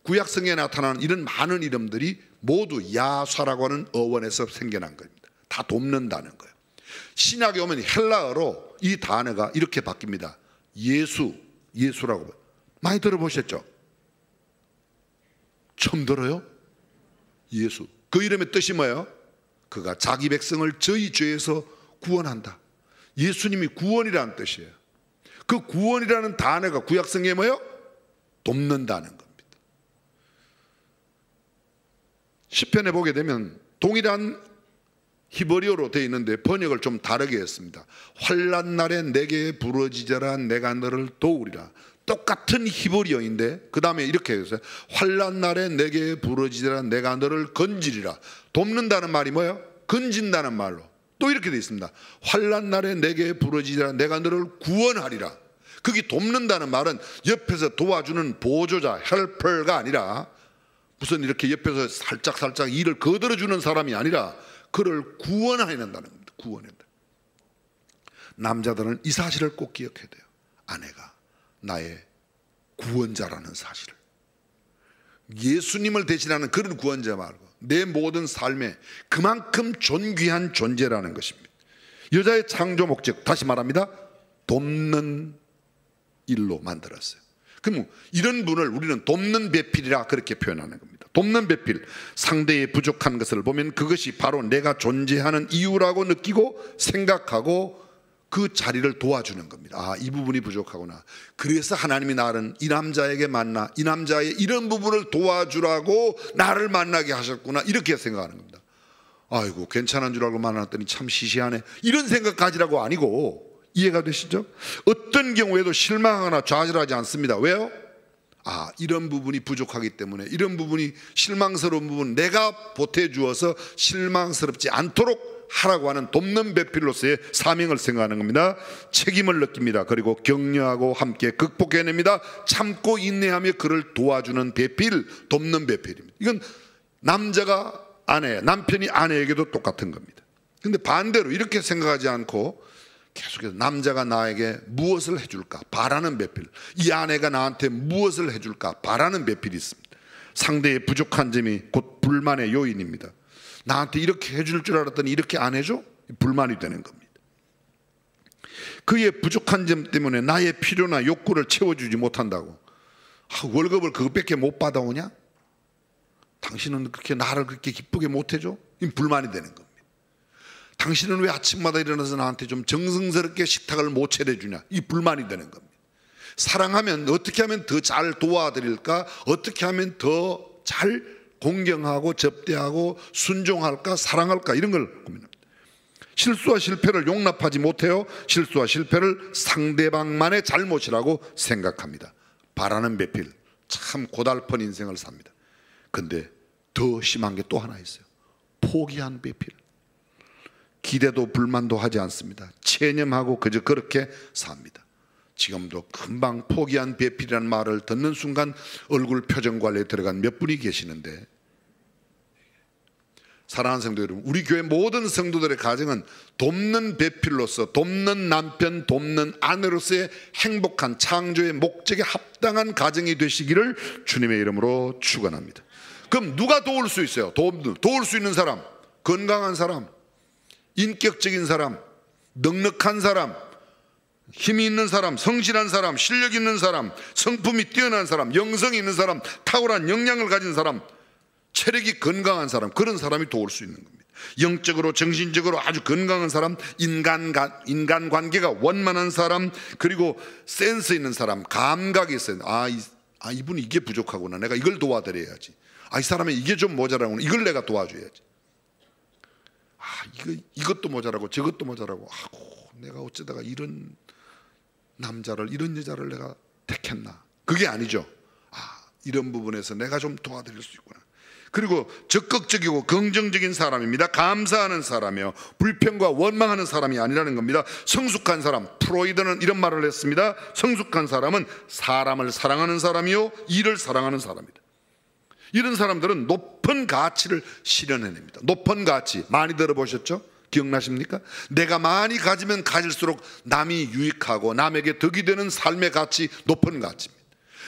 구약성에 나타나는 이런 많은 이름들이 모두 야사라고 하는 어원에서 생겨난 겁니다. 다 돕는다는 거예요. 신약에 오면 헬라어로 이 단어가 이렇게 바뀝니다. 예수, 예수라고. 많이 들어보셨죠? 처음 들어요? 예수. 그 이름의 뜻이 뭐예요? 그가 자기 백성을 저희 죄에서 구원한다. 예수님이 구원이라는 뜻이에요. 그 구원이라는 단어가 구약성에 뭐예요? 돕는다는 겁니다. 시편에 보게 되면 동일한 히브리어로 되어 있는데 번역을 좀 다르게 했습니다. 환난 날에 내게 부르짖어라 내가 너를 도우리라. 똑같은 히브리어인데 그 다음에 이렇게 했어요. 환난 날에 내게 부르짖어라 내가 너를 건지리라. 돕는다는 말이 뭐예요? 건진다는 말로 또 이렇게 되어 있습니다. 환난 날에 내게 부르짖어라 내가 너를 구원하리라. 거기 돕는다는 말은 옆에서 도와주는 보조자, 헬퍼가 아니라 무슨 이렇게 옆에서 살짝 일을 거들어주는 사람이 아니라 그를 구원해야 된다는 겁니다. 구원해야 된다. 남자들은 이 사실을 꼭 기억해야 돼요. 아내가 나의 구원자라는 사실을. 예수님을 대신하는 그런 구원자 말고 내 모든 삶에 그만큼 존귀한 존재라는 것입니다. 여자의 창조 목적, 다시 말합니다, 돕는 일로 만들었어요. 그럼 이런 분을 우리는 돕는 배필이라 그렇게 표현하는 겁니다. 돕는 배필, 상대의 부족한 것을 보면 그것이 바로 내가 존재하는 이유라고 느끼고 생각하고 그 자리를 도와주는 겁니다. 아, 이 부분이 부족하구나. 그래서 하나님이 나를 이 남자에게 만나, 이 남자의 이런 부분을 도와주라고 나를 만나게 하셨구나, 이렇게 생각하는 겁니다. 아이고 괜찮은 줄 알고 만났더니 참 시시하네, 이런 생각 가지라고 아니고, 이해가 되시죠? 어떤 경우에도 실망하거나 좌절하지 않습니다. 왜요? 아, 이런 부분이 부족하기 때문에, 이런 부분이 실망스러운 부분 내가 보태주어서 실망스럽지 않도록 하라고 하는 돕는 배필로서의 사명을 생각하는 겁니다. 책임을 느낍니다. 그리고 격려하고 함께 극복해냅니다. 참고 인내하며 그를 도와주는 배필, 돕는 배필입니다. 이건 남자가 아내, 남편이 아내에게도 똑같은 겁니다. 근데 반대로 이렇게 생각하지 않고 계속해서 남자가 나에게 무엇을 해줄까 바라는 배필, 이 아내가 나한테 무엇을 해줄까 바라는 배필이 있습니다. 상대의 부족한 점이 곧 불만의 요인입니다. 나한테 이렇게 해줄 줄 알았더니 이렇게 안 해줘? 불만이 되는 겁니다. 그의 부족한 점 때문에 나의 필요나 욕구를 채워주지 못한다고. 아, 월급을 그것밖에 못 받아오냐? 당신은 그렇게 나를 그렇게 기쁘게 못 해줘? 이 불만이 되는 겁니다. 당신은 왜 아침마다 일어나서 나한테 좀 정성스럽게 식탁을 못 차려주냐? 이 불만이 되는 겁니다. 사랑하면 어떻게 하면 더 잘 도와드릴까? 어떻게 하면 더 잘 공경하고 접대하고 순종할까? 사랑할까? 이런 걸 고민합니다. 실수와 실패를 용납하지 못해요. 실수와 실패를 상대방만의 잘못이라고 생각합니다. 바라는 배필, 참 고달픈 인생을 삽니다. 근데 더 심한 게 또 하나 있어요. 포기한 배필. 기대도 불만도 하지 않습니다. 체념하고 그저 그렇게 삽니다. 지금도 금방 포기한 배필이라는 말을 듣는 순간 얼굴 표정 관리에 들어간 몇 분이 계시는데, 사랑하는 성도 여러분, 우리 교회 모든 성도들의 가정은 돕는 배필로서, 돕는 남편, 돕는 아내로서의 행복한 창조의 목적에 합당한 가정이 되시기를 주님의 이름으로 축원합니다. 그럼 누가 도울 수 있어요? 도울 수 있는 사람, 건강한 사람, 인격적인 사람, 넉넉한 사람, 힘이 있는 사람, 성실한 사람, 실력 있는 사람, 성품이 뛰어난 사람, 영성이 있는 사람, 탁월한 역량을 가진 사람, 체력이 건강한 사람, 그런 사람이 도울 수 있는 겁니다. 영적으로 정신적으로 아주 건강한 사람, 인간관계가 원만한 사람, 그리고 센스 있는 사람, 감각이 있어요. 이분이 이게 부족하구나, 내가 이걸 도와드려야지. 이 사람이 이게 좀 모자라구나, 이걸 내가 도와줘야지. 이것도 모자라고 저것도 모자라고, 내가 어쩌다가 이런 남자를, 이런 여자를 내가 택했나. 그게 아니죠. 이런 부분에서 내가 좀 도와드릴 수 있구나. 그리고 적극적이고 긍정적인 사람입니다. 감사하는 사람이에요. 불평과 원망하는 사람이 아니라는 겁니다. 성숙한 사람, 프로이드는 이런 말을 했습니다. 성숙한 사람은 사람을 사랑하는 사람이요, 일을 사랑하는 사람이다. 이런 사람들은 높은 가치를 실현해냅니다. 높은 가치 많이 들어보셨죠? 기억나십니까? 내가 많이 가지면 가질수록 남이 유익하고 남에게 덕이 되는 삶의 가치, 높은 가치입니다.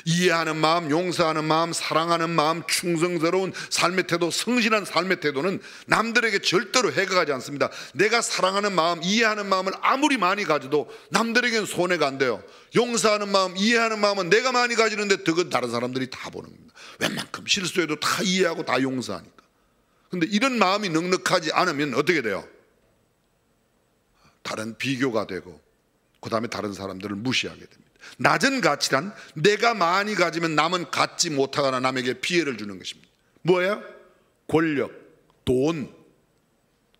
이해하는 마음, 용서하는 마음, 사랑하는 마음, 충성스러운 삶의 태도, 성실한 삶의 태도는 남들에게 절대로 해가 가지 않습니다. 내가 사랑하는 마음, 이해하는 마음을 아무리 많이 가져도 남들에게는 손해가 안 돼요. 용서하는 마음, 이해하는 마음은 내가 많이 가지는데 덕은 다른 사람들이 다 보는 겁니다. 웬만큼 실수해도 다 이해하고 다 용서하니까. 근데 이런 마음이 넉넉하지 않으면 어떻게 돼요? 다른 비교가 되고, 그 다음에 다른 사람들을 무시하게 됩니다. 낮은 가치란 내가 많이 가지면 남은 갖지 못하거나 남에게 피해를 주는 것입니다. 뭐예요? 권력, 돈,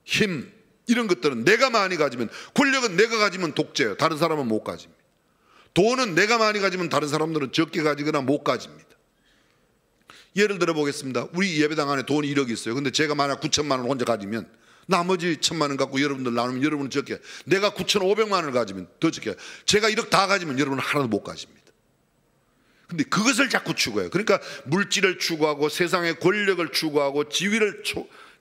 힘, 이런 것들은 내가 많이 가지면, 권력은 내가 가지면 독재예요. 다른 사람은 못 가집니다. 돈은 내가 많이 가지면 다른 사람들은 적게 가지거나 못 가집니다. 예를 들어 보겠습니다. 우리 예배당 안에 돈이 1억 있어요. 근데 제가 만약 9천만 원 혼자 가지면 나머지 1,000만 원 갖고 여러분들 나누면 여러분은 적게, 내가 9,500만 원을 가지면 더 적게, 제가 1억 다 가지면 여러분은 하나도 못 가집니다. 근데 그것을 자꾸 추구해요. 그러니까 물질을 추구하고 세상의 권력을 추구하고 지위를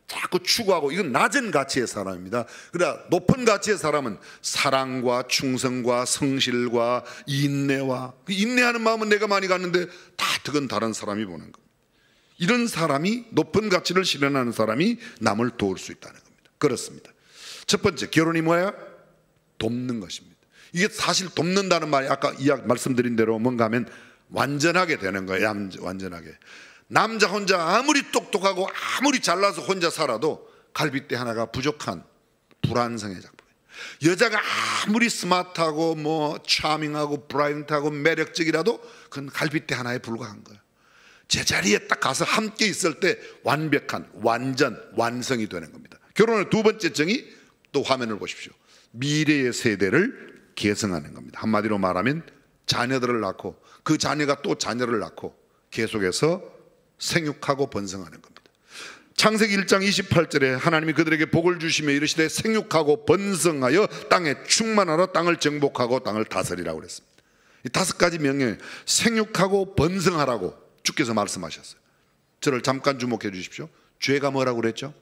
자꾸 추구하고, 이건 낮은 가치의 사람입니다. 그러나 높은 가치의 사람은 사랑과 충성과 성실과 인내와, 그 인내하는 마음은 내가 많이 갖는데 다 덕은 다른 사람이 보는 겁니다. 이런 사람이, 높은 가치를 실현하는 사람이 남을 도울 수 있다는 겁니다. 그렇습니다. 첫 번째, 결혼이 뭐예요? 돕는 것입니다. 이게 사실 돕는다는 말이 아까 말씀드린 대로 뭔가 하면 완전하게 되는 거예요. 완전하게. 남자 혼자 아무리 똑똑하고 아무리 잘나서 혼자 살아도 갈빗대 하나가 부족한 불완성의 작품이에요. 여자가 아무리 스마트하고 차밍하고 브라이언트하고 매력적이라도 그건 갈빗대 하나에 불과한 거예요. 제자리에 딱 가서 함께 있을 때 완벽한, 완성이 되는 겁니다. 결혼의 두 번째 정의, 또 화면을 보십시오. 미래의 세대를 계승하는 겁니다. 한마디로 말하면 자녀들을 낳고 그 자녀가 또 자녀를 낳고 계속해서 생육하고 번성하는 겁니다. 창세기 1장 28절에 하나님이 그들에게 복을 주시며 이르시되 생육하고 번성하여 땅에 충만하라, 땅을 정복하고 땅을 다스리라고 그랬습니다. 이 5가지 명령, 생육하고 번성하라고 주께서 말씀하셨어요. 저를 잠깐 주목해 주십시오. 죄가 뭐라고 그랬죠?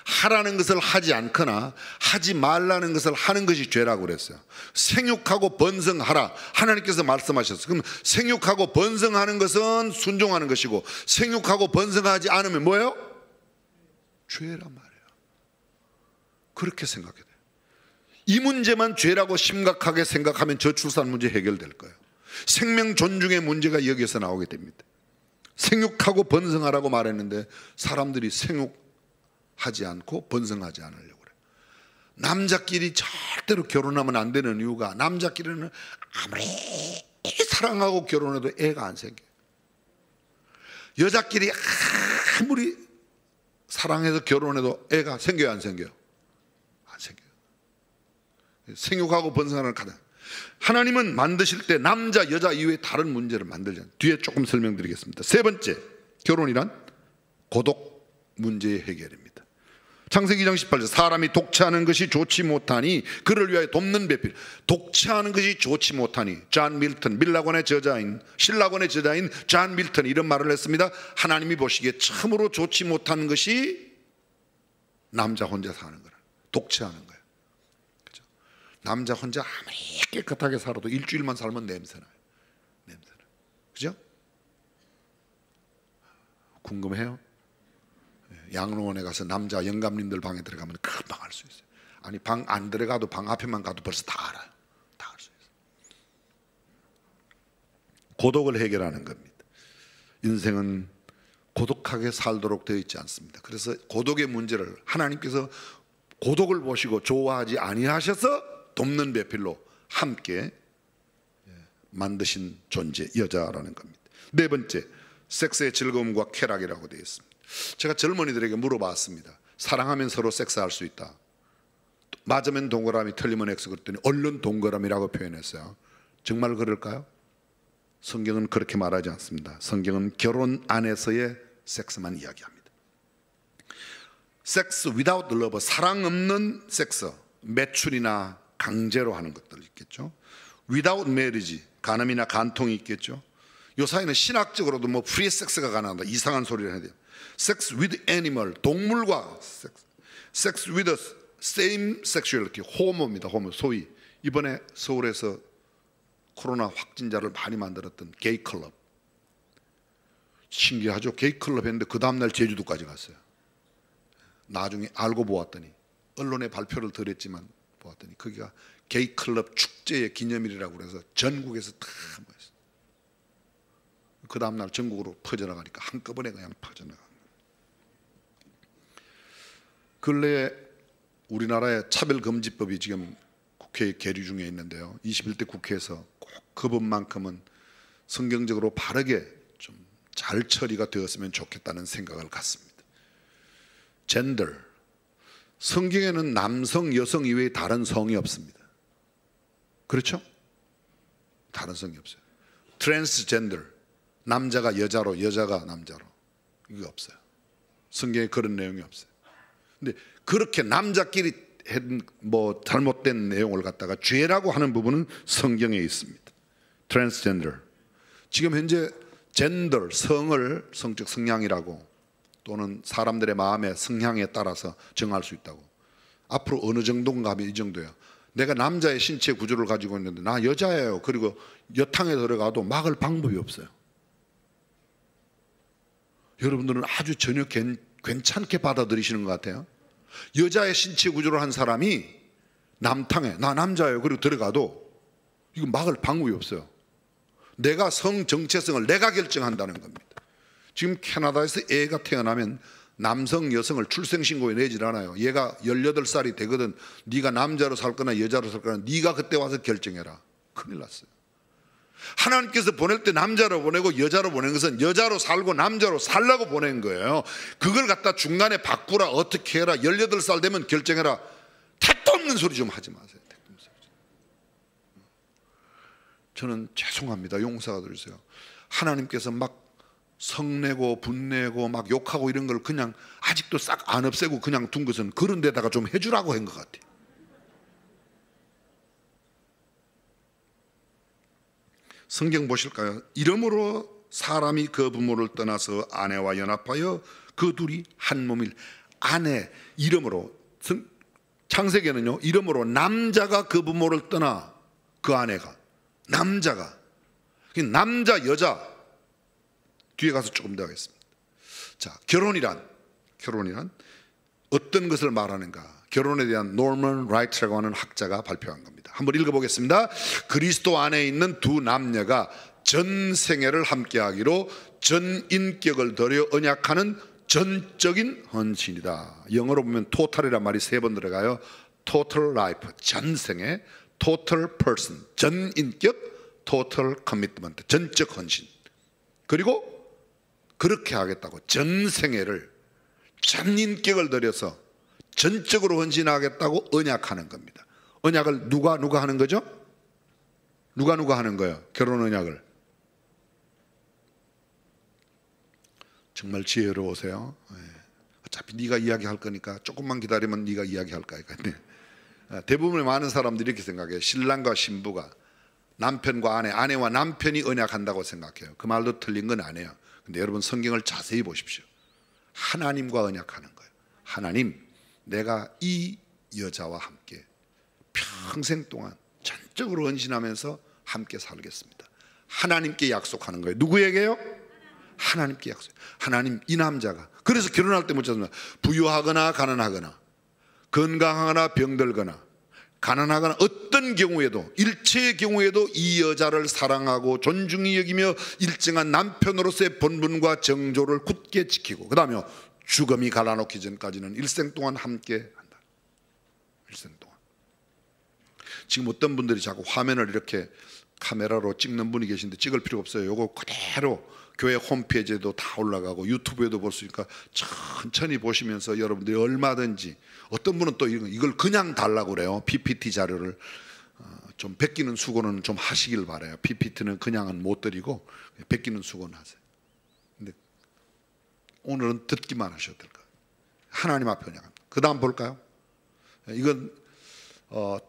하라는 것을 하지 않거나 하지 말라는 것을 하는 것이 죄라고 그랬어요. 생육하고 번성하라, 하나님께서 말씀하셨어요. 그럼 생육하고 번성하는 것은 순종하는 것이고, 생육하고 번성하지 않으면 뭐예요? 죄란 말이에요. 그렇게 생각해야 돼요. 이 문제만 죄라고 심각하게 생각하면 저출산 문제 해결될 거예요. 생명 존중의 문제가 여기에서 나오게 됩니다. 생육하고 번성하라고 말했는데 사람들이 생육하지 않고 번성하지 않으려고 그래요. 남자끼리 절대로 결혼하면 안 되는 이유가, 남자끼리는 아무리 사랑하고 결혼해도 애가 안 생겨요. 여자끼리 아무리 사랑해서 결혼해도 애가 생겨요, 안 생겨요? 생육하고 번성하는 가장. 하나님은 만드실 때 남자 여자 이외에 다른 문제를 만들지 않아요. 뒤에 조금 설명드리겠습니다. 세 번째, 결혼이란 고독 문제의 해결입니다. 창세기 2장 18절, 사람이 독채하는 것이 좋지 못하니 그를 위하여 돕는 배필. 독채하는 것이 좋지 못하니, 존 밀턴, 신라권의 저자인 존 밀턴이 이런 말을 했습니다. 하나님이 보시기에 참으로 좋지 못한 것이 남자 혼자 사는 거라, 독채하는 거예요. 그렇죠? 남자 혼자 아무리 깨끗하게 살아도 일주일만 살면 냄새나요. 그죠? 궁금해요? 양로원에 가서 남자 영감님들 방에 들어가면 금방 알 수 있어요. 아니, 방 안 들어가도 방 앞에만 가도 벌써 다 알아요. 다 알 수 있어요. 고독을 해결하는 겁니다. 인생은 고독하게 살도록 되어 있지 않습니다. 그래서 고독의 문제를 하나님께서 고독을 보시고 좋아하지 아니하셔서 돕는 배필로 함께 만드신 존재, 여자라는 겁니다. 네 번째, 섹스의 즐거움과 쾌락이라고 되어 있습니다. 제가 젊은이들에게 물어봤습니다. 사랑하면 서로 섹스할 수 있다. 맞으면 동그라미, 틀리면 X 그랬더니 얼른 동그라미라고 표현했어요. 정말 그럴까요? 성경은 그렇게 말하지 않습니다. 성경은 결혼 안에서의 섹스만 이야기합니다. 섹스 without love, 사랑 없는 섹스, 매출이나 강제로 하는 것들 있겠죠. without marriage, 간음이나 간통이 있겠죠. 요 사이는 신학적으로도 뭐 프리 섹스가 가능하다, 이상한 소리를 해야 돼요. Sex with animal, 동물과 sex with same sexuality, 호모입니다. 호모, 소위 이번에 서울에서 코로나 확진자를 많이 만들었던 게이 클럽, 신기하죠. 게이 클럽 했는데 그 다음날 제주도까지 갔어요. 나중에 알고 보았더니, 언론에 발표를 드렸지만 보았더니 거기가 게이 클럽 축제의 기념일이라고 그래서 전국에서 다 모였어요. 그 다음날 전국으로 퍼져나가니까 한꺼번에 그냥 퍼져나가. 근래에 우리나라의 차별금지법이 지금 국회에 계류 중에 있는데요, 21대 국회에서 꼭 그 법만큼은 성경적으로 바르게 좀 잘 처리가 되었으면 좋겠다는 생각을 갖습니다. 젠더, 성경에는 남성, 여성 이외에 다른 성이 없습니다. 그렇죠? 다른 성이 없어요. 트랜스젠더, 남자가 여자로, 여자가 남자로, 이거 없어요. 성경에 그런 내용이 없어요. 근데 그렇게 남자끼리 뭐 잘못된 내용을 갖다가 죄라고 하는 부분은 성경에 있습니다. 트랜스젠더, 지금 현재 젠더, 성을 성적 성향이라고 또는 사람들의 마음의 성향에 따라서 정할 수 있다고. 앞으로 어느 정도인가 하면 이 정도예요. 내가 남자의 신체 구조를 가지고 있는데 나 여자예요. 그리고 여탕에 들어가도 막을 방법이 없어요. 여러분들은 아주 전혀 괜찮게 받아들이시는 것 같아요. 여자의 신체 구조를 한 사람이 남탕에 나 남자예요 그리고 들어가도 이거 막을 방법이 없어요. 내가 성 정체성을 내가 결정한다는 겁니다. 지금 캐나다에서 애가 태어나면 남성 여성을 출생신고에 내질 않아요. 얘가 18살이 되거든 네가 남자로 살 거나 여자로 살 거나 네가 그때 와서 결정해라. 큰일 났어요. 하나님께서 보낼 때 남자로 보내고 여자로 보낸 것은 여자로 살고 남자로 살라고 보낸 거예요. 그걸 갖다 중간에 바꾸라, 어떻게 해라, 18살 되면 결정해라, 택도 없는 소리 좀 하지 마세요. 택도 없는 소리. 저는 죄송합니다. 용서가 드리세요. 하나님께서 막 성내고 분내고 막 욕하고 이런 걸 그냥 아직도 싹 안 없애고 그냥 둔 것은 그런 데다가 좀 해주라고 한 것 같아요. 성경 보실까요? 이러므로 사람이 그 부모를 떠나서 아내와 연합하여 그 둘이 한 몸일. 아내, 이름으로, 창세기에는요, 이름으로 남자가 그 부모를 떠나, 그 아내가, 남자가, 남자 여자 뒤에 가서 조금 더 하겠습니다. 자, 결혼이란 어떤 것을 말하는가? 결혼에 대한 노먼 라이트라고 하는 학자가 발표한 겁니다. 한번 읽어보겠습니다. 그리스도 안에 있는 두 남녀가 전 생애를 함께하기로 전 인격을 들여 언약하는 전적인 헌신이다. 영어로 보면 total이란 말이 3번 들어가요. total life, 전 생애, total person, 전 인격, total commitment, 전적 헌신. 그리고 그렇게 하겠다고 전 생애를, 전 인격을 들여서 전적으로 헌신하겠다고 언약하는 겁니다. 언약을 누가 하는 거죠? 누가 하는 거예요? 결혼 언약을. 정말 지혜로우세요. 어차피 네가 이야기할 거니까 조금만 기다리면 네가 이야기할 거야. 대부분의 많은 사람들이 이렇게 생각해요. 신랑과 신부가, 남편과 아내와 남편이 언약한다고 생각해요. 그 말도 틀린 건 아니에요. 근데 여러분 성경을 자세히 보십시오. 하나님과 언약하는 거예요. 하나님, 내가 이 여자와 함께 평생 동안 전적으로 헌신하면서 함께 살겠습니다. 하나님께 약속하는 거예요. 누구에게요? 하나님께 약속. 하나님, 이 남자가, 그래서 결혼할 때 묻잖아요. 부유하거나 가난하거나, 건강하거나 병들거나, 가난하거나 어떤 경우에도, 일체의 경우에도 이 여자를 사랑하고 존중히 여기며 일정한 남편으로서의 본분과 정조를 굳게 지키고, 그 다음에 죽음이 갈라놓기 전까지는 일생 동안 함께 한다. 일생 동안. 지금 어떤 분들이 자꾸 화면을 이렇게 카메라로 찍는 분이 계신데 찍을 필요 없어요. 요거 그대로 교회 홈페이지에도 다 올라가고 유튜브에도 볼 수 있으니까 천천히 보시면서 여러분들이 얼마든지, 어떤 분은 또 이걸 그냥 달라고 그래요. PPT 자료를 좀 베끼는 수고는 좀 하시길 바라요. PPT는 그냥은 못 드리고 베끼는 수고는 하세요. 근데 오늘은 듣기만 하셔도 될 거예요. 하나님 앞에 언약합니다. 그 다음 볼까요? 이건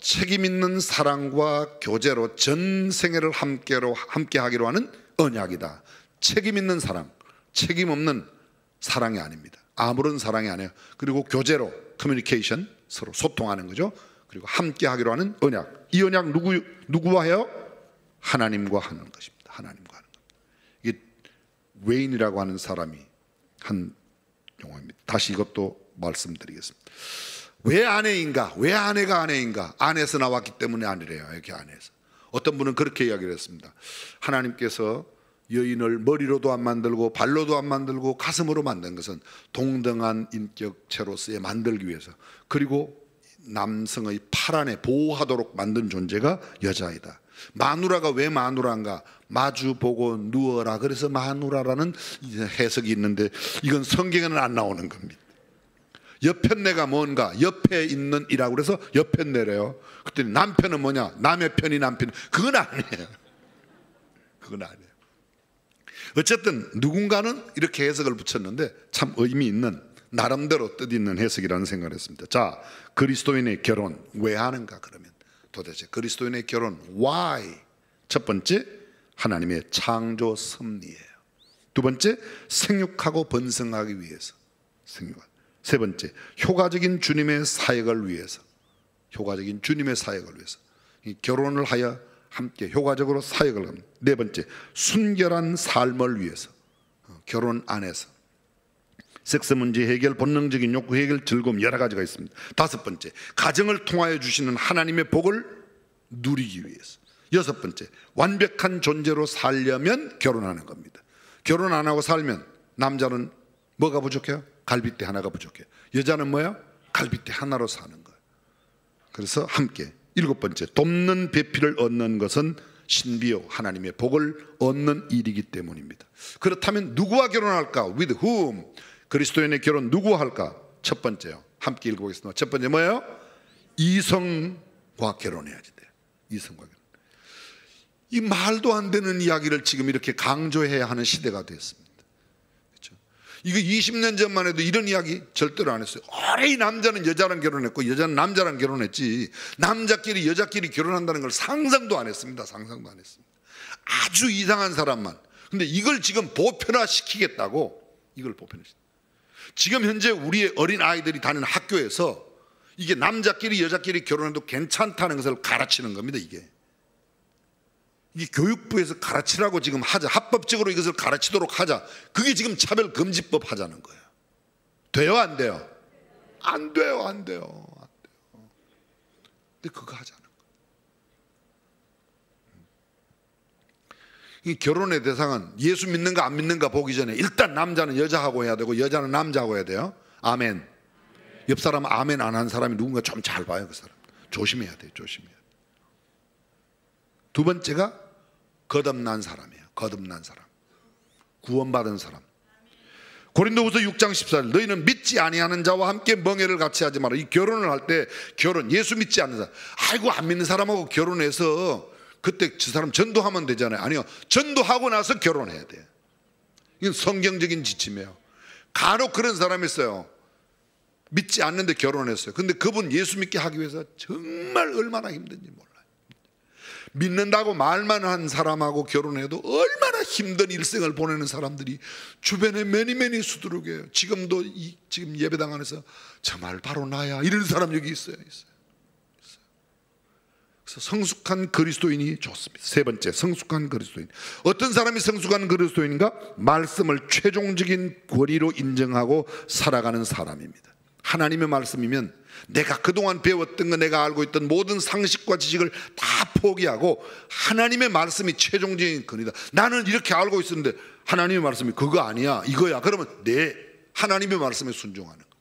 책임 있는 사랑과 교제로 전 생애를 함께 하기로 하는 언약이다. 책임 있는 사랑, 책임 없는 사랑이 아닙니다. 아무런 사랑이 아니에요. 그리고 교제로, 커뮤니케이션, 서로 소통하는 거죠. 그리고 함께 하기로 하는 언약. 이 언약 누구와 해요? 하나님과 하는 것입니다. 하나님과 하는 것. 이게 웨인이라고 하는 사람이 한 용어입니다. 다시 이것도 말씀드리겠습니다. 왜 아내인가? 왜 아내가 아내인가? 안에서 나왔기 때문에 아니래요. 이렇게 안에서. 어떤 분은 그렇게 이야기를 했습니다. 하나님께서 여인을 머리로도 안 만들고 발로도 안 만들고 가슴으로 만든 것은 동등한 인격체로서의 만들기 위해서, 그리고 남성의 팔 안에 보호하도록 만든 존재가 여자이다. 마누라가 왜 마누라인가? 마주 보고 누워라, 그래서 마누라라는 해석이 있는데 이건 성경에는 안 나오는 겁니다. 여편네가 뭔가, 옆에 있는 이라고 그래서 여편네래요. 그랬더니 남편은 뭐냐? 남의 편이 남편. 그건 아니에요. 그건 아니에요. 어쨌든 누군가는 이렇게 해석을 붙였는데 참 의미 있는, 나름대로 뜻 있는 해석이라는 생각을 했습니다. 자, 그리스도인의 결혼 왜 하는가? 그러면 도대체 그리스도인의 결혼 why? 첫 번째, 하나님의 창조 섭리예요. 두 번째, 생육하고 번성하기 위해서. 세 번째, 효과적인 주님의 사역을 위해서. 효과적인 주님의 사역을 위해서. 이 결혼을 하여 함께 효과적으로 사역을 합니다. 네 번째, 순결한 삶을 위해서. 결혼 안에서 섹스 문제 해결, 본능적인 욕구 해결, 즐거움, 여러 가지가 있습니다. 다섯 번째, 가정을 통하여 주시는 하나님의 복을 누리기 위해서. 여섯 번째, 완벽한 존재로 살려면 결혼하는 겁니다. 결혼 안 하고 살면 남자는 뭐가 부족해요? 갈빗대 하나가 부족해요. 여자는 뭐예요? 갈빗대 하나로 사는 거예요. 그래서 함께. 일곱 번째, 돕는 배필을 얻는 것은 신비요 하나님의 복을 얻는 일이기 때문입니다. 그렇다면 누구와 결혼할까? With whom? 그리스도인의 결혼 누구와 할까? 첫 번째요. 함께 읽어보겠습니다. 첫 번째 뭐예요? 이성과 결혼해야지 돼요. 이성과 결혼. 이 말도 안 되는 이야기를 지금 이렇게 강조해야 하는 시대가 됐습니다. 이거 20년 전만 해도 이런 이야기 절대로 안 했어요. 오래 남자는 여자랑 결혼했고 여자는 남자랑 결혼했지, 남자끼리 여자끼리 결혼한다는 걸 상상도 안 했습니다. 상상도 안 했습니다. 아주 이상한 사람만. 근데 이걸 지금 보편화시키겠다고, 이걸 보편화시키겠다. 지금 현재 우리의 어린 아이들이 다니는 학교에서 이게 남자끼리 여자끼리 결혼해도 괜찮다는 것을 가르치는 겁니다. 이게 교육부에서 가르치라고 지금 하자, 합법적으로 이것을 가르치도록 하자. 그게 지금 차별금지법 하자는 거예요. 돼요, 안 돼요? 안 돼요, 안 돼요, 안 돼요. 근데 그거 하자는 거예요. 이 결혼의 대상은 예수 믿는가 안 믿는가 보기 전에 일단 남자는 여자하고 해야 되고 여자는 남자하고 해야 돼요. 아멘. 옆 사람 아멘 안 한 사람이 누군가 좀 잘 봐요. 그 사람 조심해야 돼요. 조심해야 돼요. 두 번째가 거듭난 사람이에요. 거듭난 사람, 구원받은 사람. 고린도후서 6장 14절 너희는 믿지 아니하는 자와 함께 멍에를 같이 하지 마라. 이 결혼을 할 때 예수 믿지 않는 사람, 아이고 안 믿는 사람하고 결혼해서 그때 저 사람 전도하면 되잖아요. 아니요, 전도하고 나서 결혼해야 돼요. 이건 성경적인 지침이에요. 간혹 그런 사람이 있어요. 믿지 않는데 결혼했어요. 근데 그분 예수 믿게 하기 위해서 정말 얼마나 힘든지 몰라요. 믿는다고 말만 한 사람하고 결혼해도 얼마나 힘든 일생을 보내는 사람들이 주변에 매니 수두룩해요. 지금도 지금 예배당 안에서 정말 바로 나야 이런 사람 여기 있어요. 그래서 성숙한 그리스도인이 좋습니다. 세 번째, 성숙한 그리스도인. 어떤 사람이 성숙한 그리스도인인가? 말씀을 최종적인 권위로 인정하고 살아가는 사람입니다. 하나님의 말씀이면 내가 그동안 배웠던 거, 내가 알고 있던 모든 상식과 지식을 다 포기하고 하나님의 말씀이 최종적인 권위다. 나는 이렇게 알고 있었는데 하나님의 말씀이 그거 아니야, 이거야. 그러면 내 하나님의 말씀에 순종하는 거예요.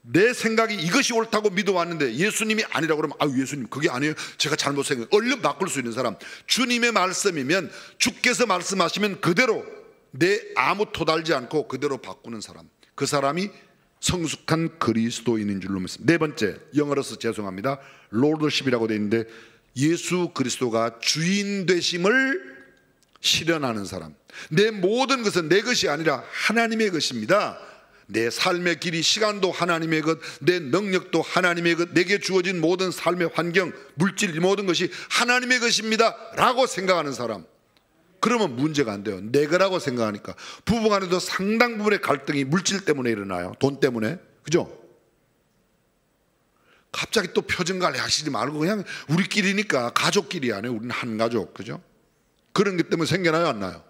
내 생각이 이것이 옳다고 믿어왔는데 예수님이 아니라고 그러면 아유 예수님 그게 아니에요, 제가 잘못 생각해요. 얼른 바꿀 수 있는 사람. 주님의 말씀이면 주께서 말씀하시면 그대로 내 아무 토달지 않고 그대로 바꾸는 사람, 그 사람이 성숙한 그리스도인인 줄로 믿습니다. 네 번째, 영어로서 죄송합니다, 롤더십이라고 되어 있는데 예수 그리스도가 주인 되심을 실현하는 사람. 내 모든 것은 내 것이 아니라 하나님의 것입니다. 내 삶의 길이, 시간도 하나님의 것, 내 능력도 하나님의 것, 내게 주어진 모든 삶의 환경, 물질, 모든 것이 하나님의 것입니다 라고 생각하는 사람. 그러면 문제가 안 돼요. 내 거라고 생각하니까. 부부간에도 상당 부분의 갈등이 물질 때문에 일어나요. 돈 때문에. 그죠? 갑자기 또 표정관리 하시지 말고 그냥 우리끼리니까, 가족끼리 아니에요. 우리는 한 가족. 그죠? 그런 것 때문에 생겨나요, 안 나요?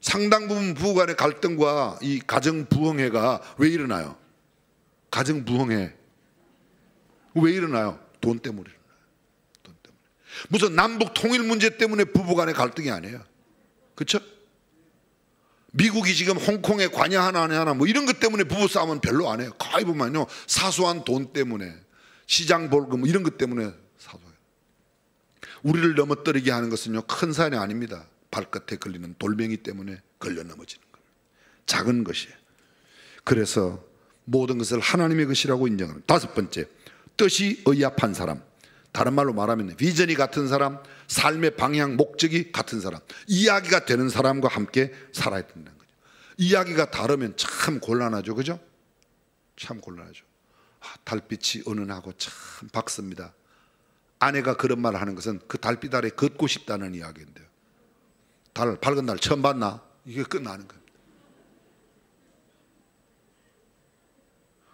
상당 부분 부부간의 갈등과 이 가정 부흥회가 왜 일어나요? 가정 부흥회 왜 일어나요? 돈 때문에 일어나요. 돈 때문에. 무슨 남북 통일 문제 때문에 부부간의 갈등이 아니에요. 그렇죠? 미국이 지금 홍콩에 관여하나 안 하나 뭐 이런 것 때문에 부부싸움은 별로 안 해요. 거의 보면요 사소한 돈 때문에, 시장 벌금 이런 것 때문에 사소해요. 우리를 넘어뜨리게 하는 것은요 큰 산이 아닙니다. 발끝에 걸리는 돌멩이 때문에 걸려 넘어지는 거예요. 작은 것이에요. 그래서 모든 것을 하나님의 것이라고 인정하는. 다섯 번째, 뜻이 의합한 사람. 다른 말로 말하면 비전이 같은 사람, 삶의 방향, 목적이 같은 사람, 이야기가 되는 사람과 함께 살아야 된다는 거죠. 이야기가 다르면 참 곤란하죠. 그죠? 참 곤란하죠. 달빛이 은은하고 참 밝습니다. 아내가 그런 말을 하는 것은 그 달빛 아래 걷고 싶다는 이야기인데요. 달, 밝은 날 처음 봤나? 이게 끝나는 겁니다.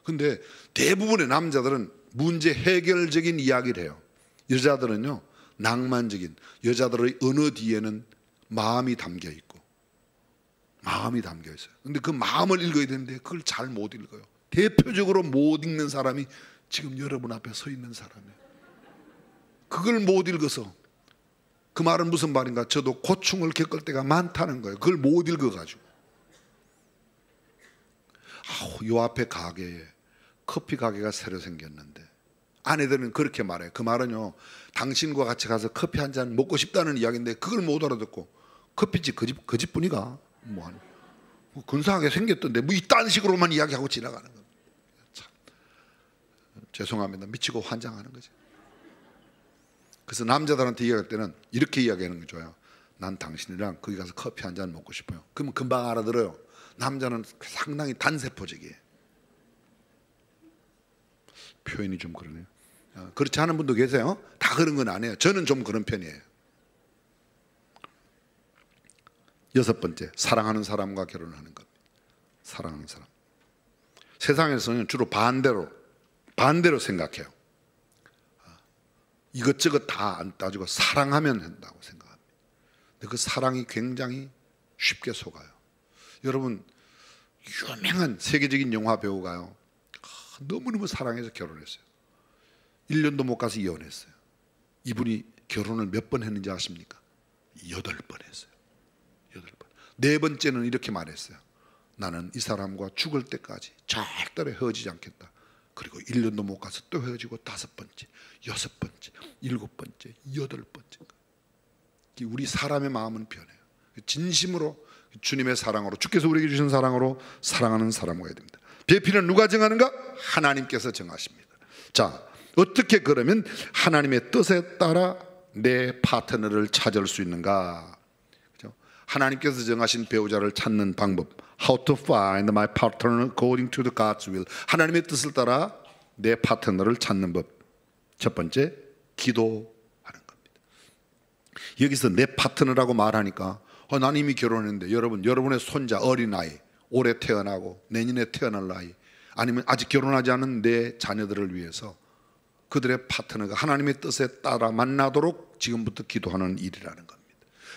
근데 대부분의 남자들은 문제 해결적인 이야기를 해요. 여자들은요 낭만적인, 여자들의 언어 뒤에는 마음이 담겨 있고, 마음이 담겨 있어요. 근데 그 마음을 읽어야 되는데 그걸 잘 못 읽어요. 대표적으로 못 읽는 사람이 지금 여러분 앞에 서 있는 사람이에요. 그걸 못 읽어서, 그 말은 무슨 말인가? 저도 고충을 겪을 때가 많다는 거예요. 그걸 못 읽어가지고. 요 앞에 가게에 커피 가게가 새로 생겼는데 아내들은 그렇게 말해요. 그 말은요 당신과 같이 가서 커피 한 잔 먹고 싶다는 이야기인데 그걸 못 알아듣고 커피집 그 집뿐이가 뭐 근사하게 생겼던데 뭐 이딴 식으로만 이야기하고 지나가는 겁니다. 참 죄송합니다. 미치고 환장하는 거죠. 그래서 남자들한테 이야기할 때는 이렇게 이야기하는 게 좋아요. 난 당신이랑 거기 가서 커피 한 잔 먹고 싶어요. 그러면 금방 알아들어요. 남자는 상당히 단세포적이에요. 표현이 좀 그러네요. 그렇지 않은 분도 계세요. 다 그런 건 아니에요. 저는 좀 그런 편이에요. 여섯 번째, 사랑하는 사람과 결혼하는 겁니다. 사랑하는 사람. 세상에서는 주로 반대로 생각해요. 이것저것 다 안 따지고 사랑하면 된다고 생각합니다. 근데 그 사랑이 굉장히 쉽게 속아요. 여러분, 유명한 세계적인 영화 배우가요 너무너무 사랑해서 결혼했어요. 1년도 못 가서 이혼했어요. 이분이 결혼을 몇 번 했는지 아십니까? 8번 했어요. 8번. 네 번째는 이렇게 말했어요. 나는 이 사람과 죽을 때까지 절대로 헤어지지 않겠다. 그리고 1년도 못 가서 또 헤어지고 5번째, 6번째, 7번째, 8번째. 우리 사람의 마음은 변해요. 진심으로 주님의 사랑으로, 주께서 우리에게 주신 사랑으로 사랑하는 사람이 됩니다. 배필은 누가 정하는가? 하나님께서 정하십니다. 자, 어떻게 그러면 하나님의 뜻에 따라 내 파트너를 찾을 수 있는가? 그렇죠? 하나님께서 정하신 배우자를 찾는 방법. How to find my partner according to the God's will. 하나님의 뜻을 따라 내 파트너를 찾는 법. 첫 번째, 기도하는 겁니다. 여기서 내 파트너라고 말하니까 난 이미 결혼했는데, 여러분의 손자 어린아이, 올해 태어나고 내년에 태어날 아이, 아니면 아직 결혼하지 않은 내 자녀들을 위해서 그들의 파트너가 하나님의 뜻에 따라 만나도록 지금부터 기도하는 일이라는 겁니다.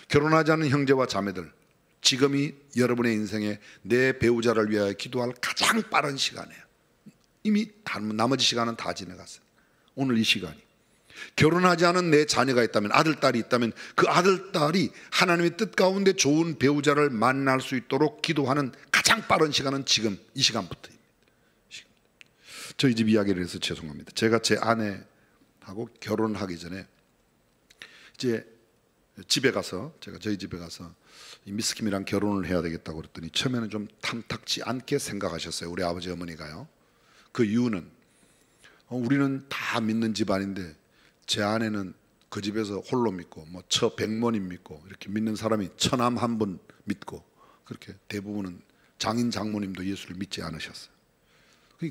결혼하지 않은 형제와 자매들, 지금이 여러분의 인생에 내 배우자를 위하여 기도할 가장 빠른 시간이에요. 이미 나머지 시간은 다 지나갔어요. 오늘 이 시간이. 결혼하지 않은 내 자녀가 있다면, 아들, 딸이 있다면 그 아들, 딸이 하나님의 뜻 가운데 좋은 배우자를 만날 수 있도록 기도하는 가장 빠른 시간은 지금 이 시간부터입니다. 저희 집 이야기를 해서 죄송합니다. 제가 제 아내하고 결혼하기 전에 이제 집에 가서, 제가 저희 집에 가서 미스킴이랑 결혼을 해야 되겠다고 그랬더니 처음에는 좀 탐탁지 않게 생각하셨어요. 우리 아버지 어머니가요. 그 이유는 우리는 다 믿는 집안인데 제 아내는 그 집에서 홀로 믿고 뭐 처 백모님 믿고 이렇게 믿는 사람이 처남 한 분 믿고, 그렇게 대부분은 장인 장모님도 예수를 믿지 않으셨어요.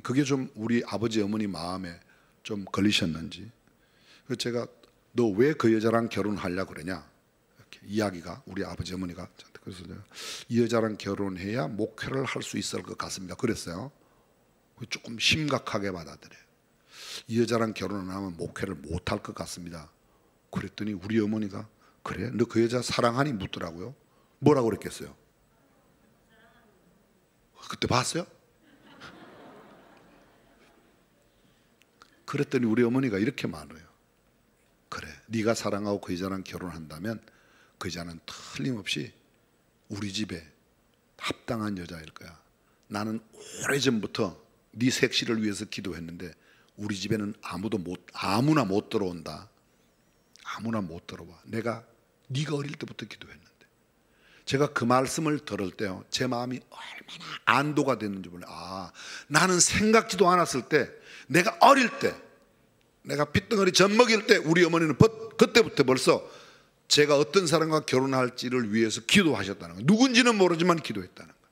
그게 좀 우리 아버지 어머니 마음에 좀 걸리셨는지, 제가 너 왜 그 여자랑 결혼하려고 그러냐 이렇게 이야기가, 우리 아버지 어머니가, 그래서 내가 이 여자랑 결혼해야 목회를 할 수 있을 것 같습니다 그랬어요. 조금 심각하게 받아들여요. 이 여자랑 결혼을 하면 목회를 못할 것 같습니다 그랬더니 우리 어머니가 그래? 너 그 여자 사랑하니? 묻더라고요. 뭐라고 그랬겠어요? 그때 봤어요? 그랬더니 우리 어머니가 이렇게 말해요. 그래, 네가 사랑하고 그 여자랑 결혼한다면 그 여자는 틀림없이 우리 집에 합당한 여자일 거야. 나는 오래전부터 네 색시를 위해서 기도했는데 우리 집에는 아무나 못 들어온다. 아무나 못 들어와. 네가 어릴 때부터 기도했는데. 제가 그 말씀을 들을 때요, 제 마음이 얼마나 안도가 됐는지 몰라요. 나는 생각지도 않았을 때, 내가 어릴 때, 내가 핏덩어리 젖먹일 때 우리 어머니는 그때부터 벌써 제가 어떤 사람과 결혼할지를 위해서 기도하셨다는 거예요. 누군지는 모르지만 기도했다는 거예요.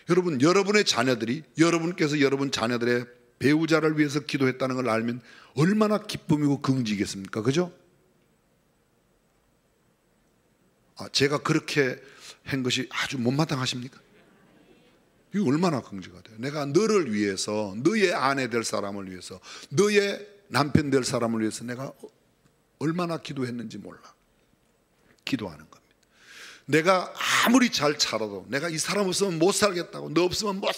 여러분, 여러분의 자녀들이, 여러분께서 여러분 자녀들의 배우자를 위해서 기도했다는 걸 알면 얼마나 기쁨이고 긍지겠습니까? 그죠? 제가 그렇게 한 것이 아주 못마땅하십니까? 이거 얼마나 긍지가 돼요. 내가 너를 위해서, 너의 아내 될 사람을 위해서, 너의 남편 될 사람을 위해서 내가 얼마나 기도했는지 몰라. 기도하는 겁니다. 내가 아무리 잘 살아도 내가 이 사람 없으면 못 살겠다고, 너 없으면 못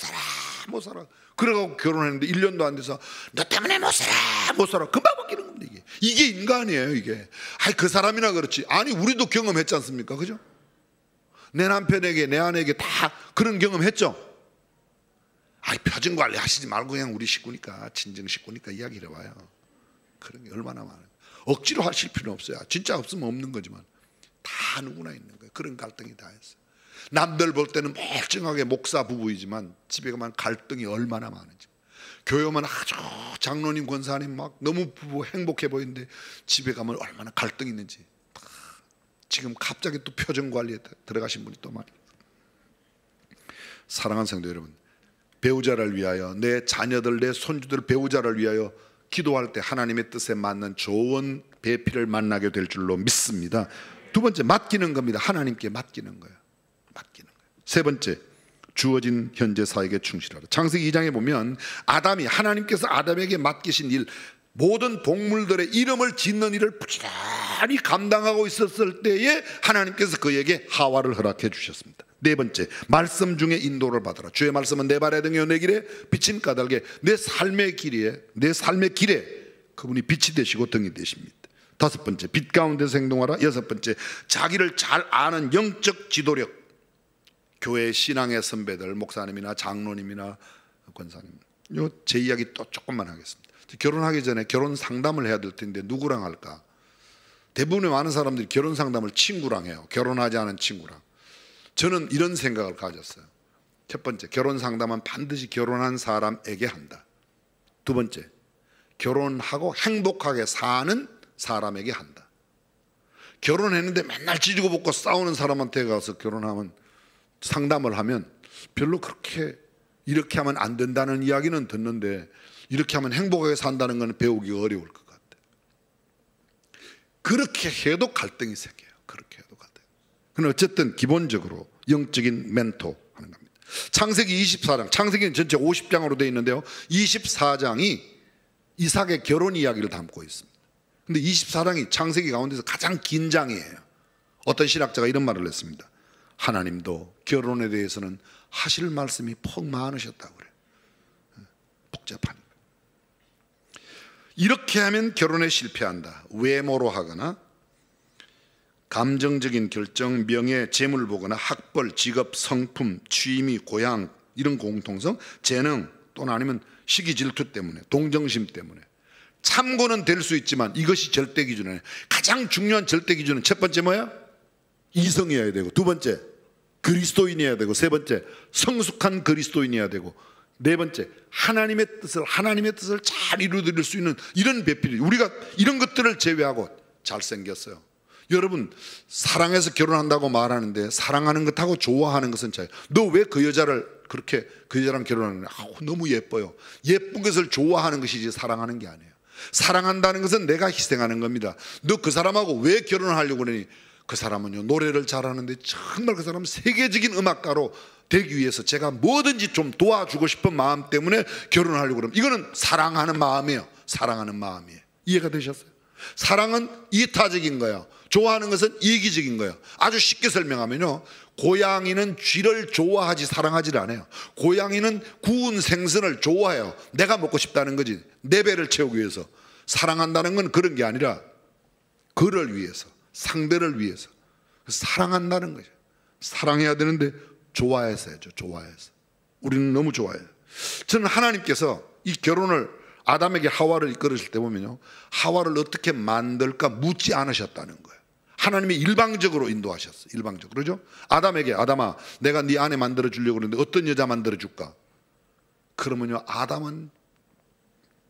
살아 그러고 결혼했는데 1년도 안 돼서 너 때문에 못 살아 금방 바뀌는 겁니다. 이게 인간이에요. 이게 그 사람이나 그렇지, 아니 우리도 경험했지 않습니까? 그죠? 내 남편에게, 내 아내에게 다 그런 경험했죠. 표정 관리 하시지 말고 그냥 우리 식구니까, 친정 식구니까 이야기를 해봐요. 그런 게 얼마나 많아요. 억지로 하실 필요는 없어요. 진짜 없으면 없는 거지만 다 누구나 있는 거예요. 그런 갈등이 다 있어요. 남들 볼 때는 멀쩡하게 목사 부부이지만 집에 가면 갈등이 얼마나 많은지. 교회 오면 아주 장로님, 권사님 막 너무 부부 행복해 보이는데 집에 가면 얼마나 갈등이 있는지. 지금 갑자기 또 표정 관리에 들어가신 분이 또 많이. 사랑하는 성도 여러분, 배우자를 위하여, 내 자녀들, 내 손주들 배우자를 위하여 기도할 때 하나님의 뜻에 맞는 좋은 배필을 만나게 될 줄로 믿습니다. 두 번째, 맡기는 겁니다. 하나님께 맡기는 거예요. 맡기는 거예요. 세 번째, 주어진 현재 사역에 충실하라. 창세기 2장에 보면 아담이, 하나님께서 아담에게 맡기신 일, 모든 동물들의 이름을 짓는 일을 부지런히 감당하고 있었을 때에 하나님께서 그에게 하와를 허락해 주셨습니다. 네 번째, 말씀 중에 인도를 받아라. 주의 말씀은 내 발의 등이요 내 길에 빛인 까닭에, 내 삶의 길에 그분이 빛이 되시고 등이 되십니다. 다섯 번째, 빛 가운데서 행동하라. 여섯 번째, 자기를 잘 아는 영적 지도력. 교회 신앙의 선배들, 목사님이나 장로님이나 권사님, 제 이야기 또 조금만 하겠습니다. 결혼하기 전에 결혼 상담을 해야 될 텐데 누구랑 할까? 대부분의 많은 사람들이 결혼 상담을 친구랑 해요. 결혼하지 않은 친구랑. 저는 이런 생각을 가졌어요. 첫 번째, 결혼 상담은 반드시 결혼한 사람에게 한다. 두 번째, 결혼하고 행복하게 사는 사람에게 한다. 결혼했는데 맨날 지지고 볶고 싸우는 사람한테 가서 결혼하면, 상담을 하면 별로 그렇게 이렇게 하면 안 된다는 이야기는 듣는데 이렇게 하면 행복하게 산다는 건 배우기 어려울 것 같아요. 그렇게 해도 갈등이 생겨요. 그렇게 해도 갈등. 그런데 어쨌든 기본적으로 영적인 멘토 하는 겁니다. 창세기 24장, 창세기는 전체 50장으로 되어 있는데요, 24장이 이삭의 결혼 이야기를 담고 있습니다. 근데 24장이 창세기 가운데서 가장 긴 장이에요. 어떤 신학자가 이런 말을 했습니다. 하나님도 결혼에 대해서는 하실 말씀이 퍽 많으셨다고 그래요. 복잡하니까. 이렇게 하면 결혼에 실패한다. 외모로 하거나 감정적인 결정, 명예, 재물 보거나 학벌, 직업, 성품, 취미, 고향, 이런 공통성, 재능, 또는 아니면 시기 질투 때문에, 동정심 때문에 참고는 될 수 있지만 이것이 절대 기준이에요. 가장 중요한 절대 기준은 첫 번째 뭐야? 이성이어야 되고, 두 번째 그리스도인이어야 되고, 세 번째 성숙한 그리스도인이어야 되고, 네 번째 하나님의 뜻을 잘 이루어드릴 수 있는 이런 배필이, 우리가 이런 것들을 제외하고 잘생겼어요. 여러분, 사랑해서 결혼한다고 말하는데 사랑하는 것하고 좋아하는 것은 차이. 너 왜 그 여자를 그렇게, 그 여자랑 결혼하는 거야? 너무 예뻐요. 예쁜 것을 좋아하는 것이지 사랑하는 게 아니에요. 사랑한다는 것은 내가 희생하는 겁니다. 너 그 사람하고 왜 결혼을 하려고 그러니? 그 사람은요, 노래를 잘하는데 정말 그 사람은 세계적인 음악가로 되기 위해서 제가 뭐든지 좀 도와주고 싶은 마음 때문에 결혼하려고 그러면, 이거는 사랑하는 마음이에요. 사랑하는 마음이에요. 이해가 되셨어요? 사랑은 이타적인 거예요. 좋아하는 것은 이기적인 거예요. 아주 쉽게 설명하면요, 고양이는 쥐를 좋아하지 사랑하지를 않아요. 고양이는 구운 생선을 좋아해요. 내가 먹고 싶다는 거지. 내 배를 채우기 위해서. 사랑한다는 건 그런 게 아니라 그를 위해서, 상대를 위해서 사랑한다는 거죠. 사랑해야 되는데 좋아해서 해야죠. 좋아해서. 우리는 너무 좋아해요. 저는 하나님께서 이 결혼을 아담에게 하와를 이끌으실 때 보면요, 하와를 어떻게 만들까 묻지 않으셨다는 거예요. 하나님이 일방적으로 인도하셨어요. 일방적으로. 그러죠? 아담에게, 아담아, 내가 네 아내 만들어 주려고 그러는데 어떤 여자 만들어 줄까? 그러면요, 아담은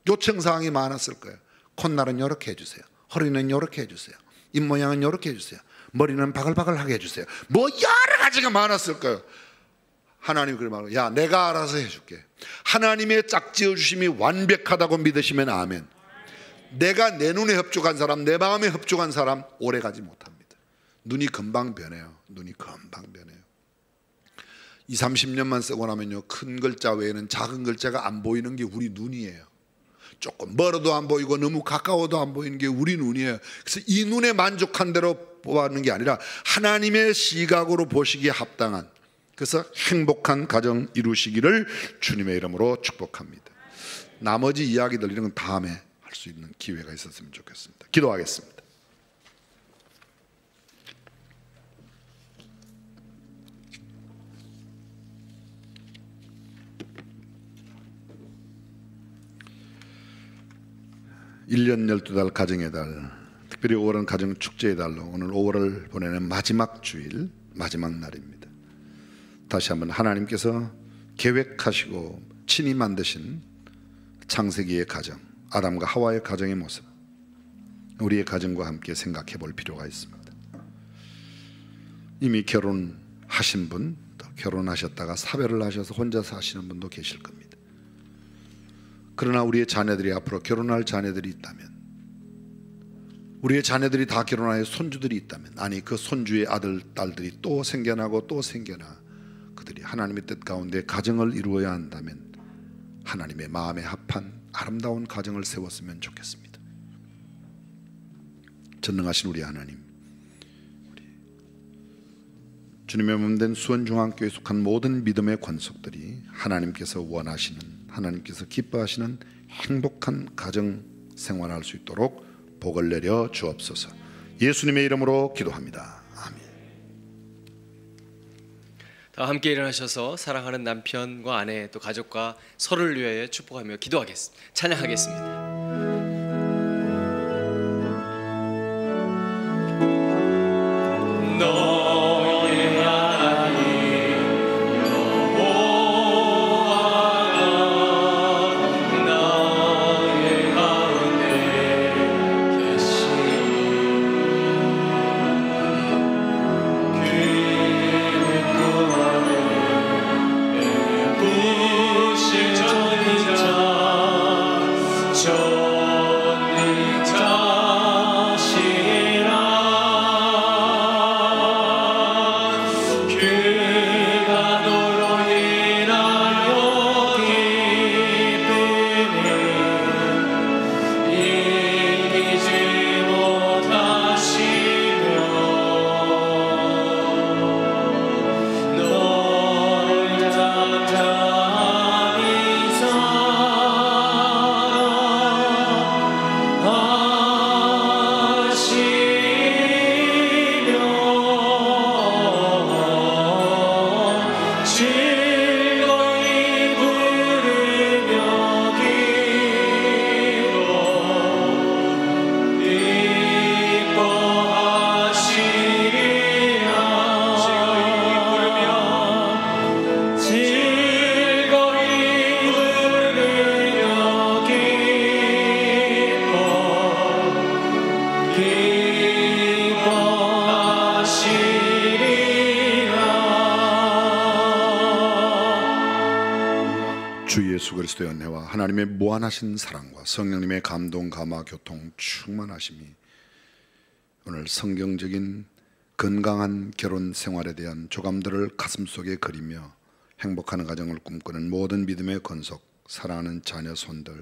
요청사항이 많았을 거예요. 콧날은 이렇게 해주세요. 허리는 이렇게 해주세요. 입모양은 이렇게 해주세요. 머리는 바글바글하게 해주세요. 뭐 여러 가지가 많았을 거예요. 하나님 그래 말해요. 야, 내가 알아서 해줄게. 하나님의 짝지어 주심이 완벽하다고 믿으시면 아멘. 내가 내 눈에 흡족한 사람, 내 마음에 흡족한 사람 오래 가지 못합니다. 눈이 금방 변해요. 눈이 금방 변해요. 20-30년만 쓰고 나면요, 큰 글자 외에는 작은 글자가 안 보이는 게 우리 눈이에요. 조금 멀어도 안 보이고 너무 가까워도 안 보이는 게 우리 눈이에요. 그래서 이 눈에 만족한 대로 뽑아는 게 아니라 하나님의 시각으로 보시기에 합당한, 그래서 행복한 가정 이루시기를 주님의 이름으로 축복합니다. 나머지 이야기들 이런 건 다음에 할 수 있는 기회가 있었으면 좋겠습니다. 기도하겠습니다. (1년 12달) 가정의 달, 특별히 5월은 가정 축제의 달로 오늘 5월을 보내는 마지막 주일, 마지막 날입니다. 다시 한번 하나님께서 계획하시고 친히 만드신 창세기의 가정, 아담과 하와의 가정의 모습, 우리의 가정과 함께 생각해 볼 필요가 있습니다. 이미 결혼하신 분, 또 결혼하셨다가 사별을 하셔서 혼자 사시는 분도 계실 겁니다. 그러나 우리의 자녀들이 앞으로 결혼할 자녀들이 있다면, 우리의 자녀들이 다 결혼하여 손주들이 있다면, 아니 그 손주의 아들, 딸들이 또 생겨나고 또 생겨나 그들이 하나님의 뜻 가운데 가정을 이루어야 한다면 하나님의 마음에 합한 아름다운 가정을 세웠으면 좋겠습니다. 전능하신 우리 하나님, 주님의 몸된 수원중앙교회에 속한 모든 믿음의 권속들이 하나님께서 원하시는, 하나님께서 기뻐하시는 행복한 가정 생활할 수 있도록 복을 내려 주옵소서. 예수님의 이름으로 기도합니다. 아멘. 다 함께 일어나셔서 사랑하는 남편과 아내 또 가족과 서로를 위하여 축복하며 기도하겠습니다. 찬양하겠습니다. 너의 하나님 주 예수 그리스도의 은혜와 하나님의 무한하신 사랑과 성령님의 감동, 감화, 교통, 충만하심이 오늘 성경적인 건강한 결혼 생활에 대한 조감들을 가슴속에 그리며 행복한 가정을 꿈꾸는 모든 믿음의 건속, 사랑하는 자녀 손들,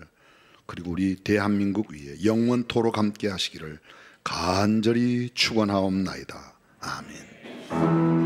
그리고 우리 대한민국 위에 영원토록 함께 하시기를 간절히 축원하옵나이다. 아멘.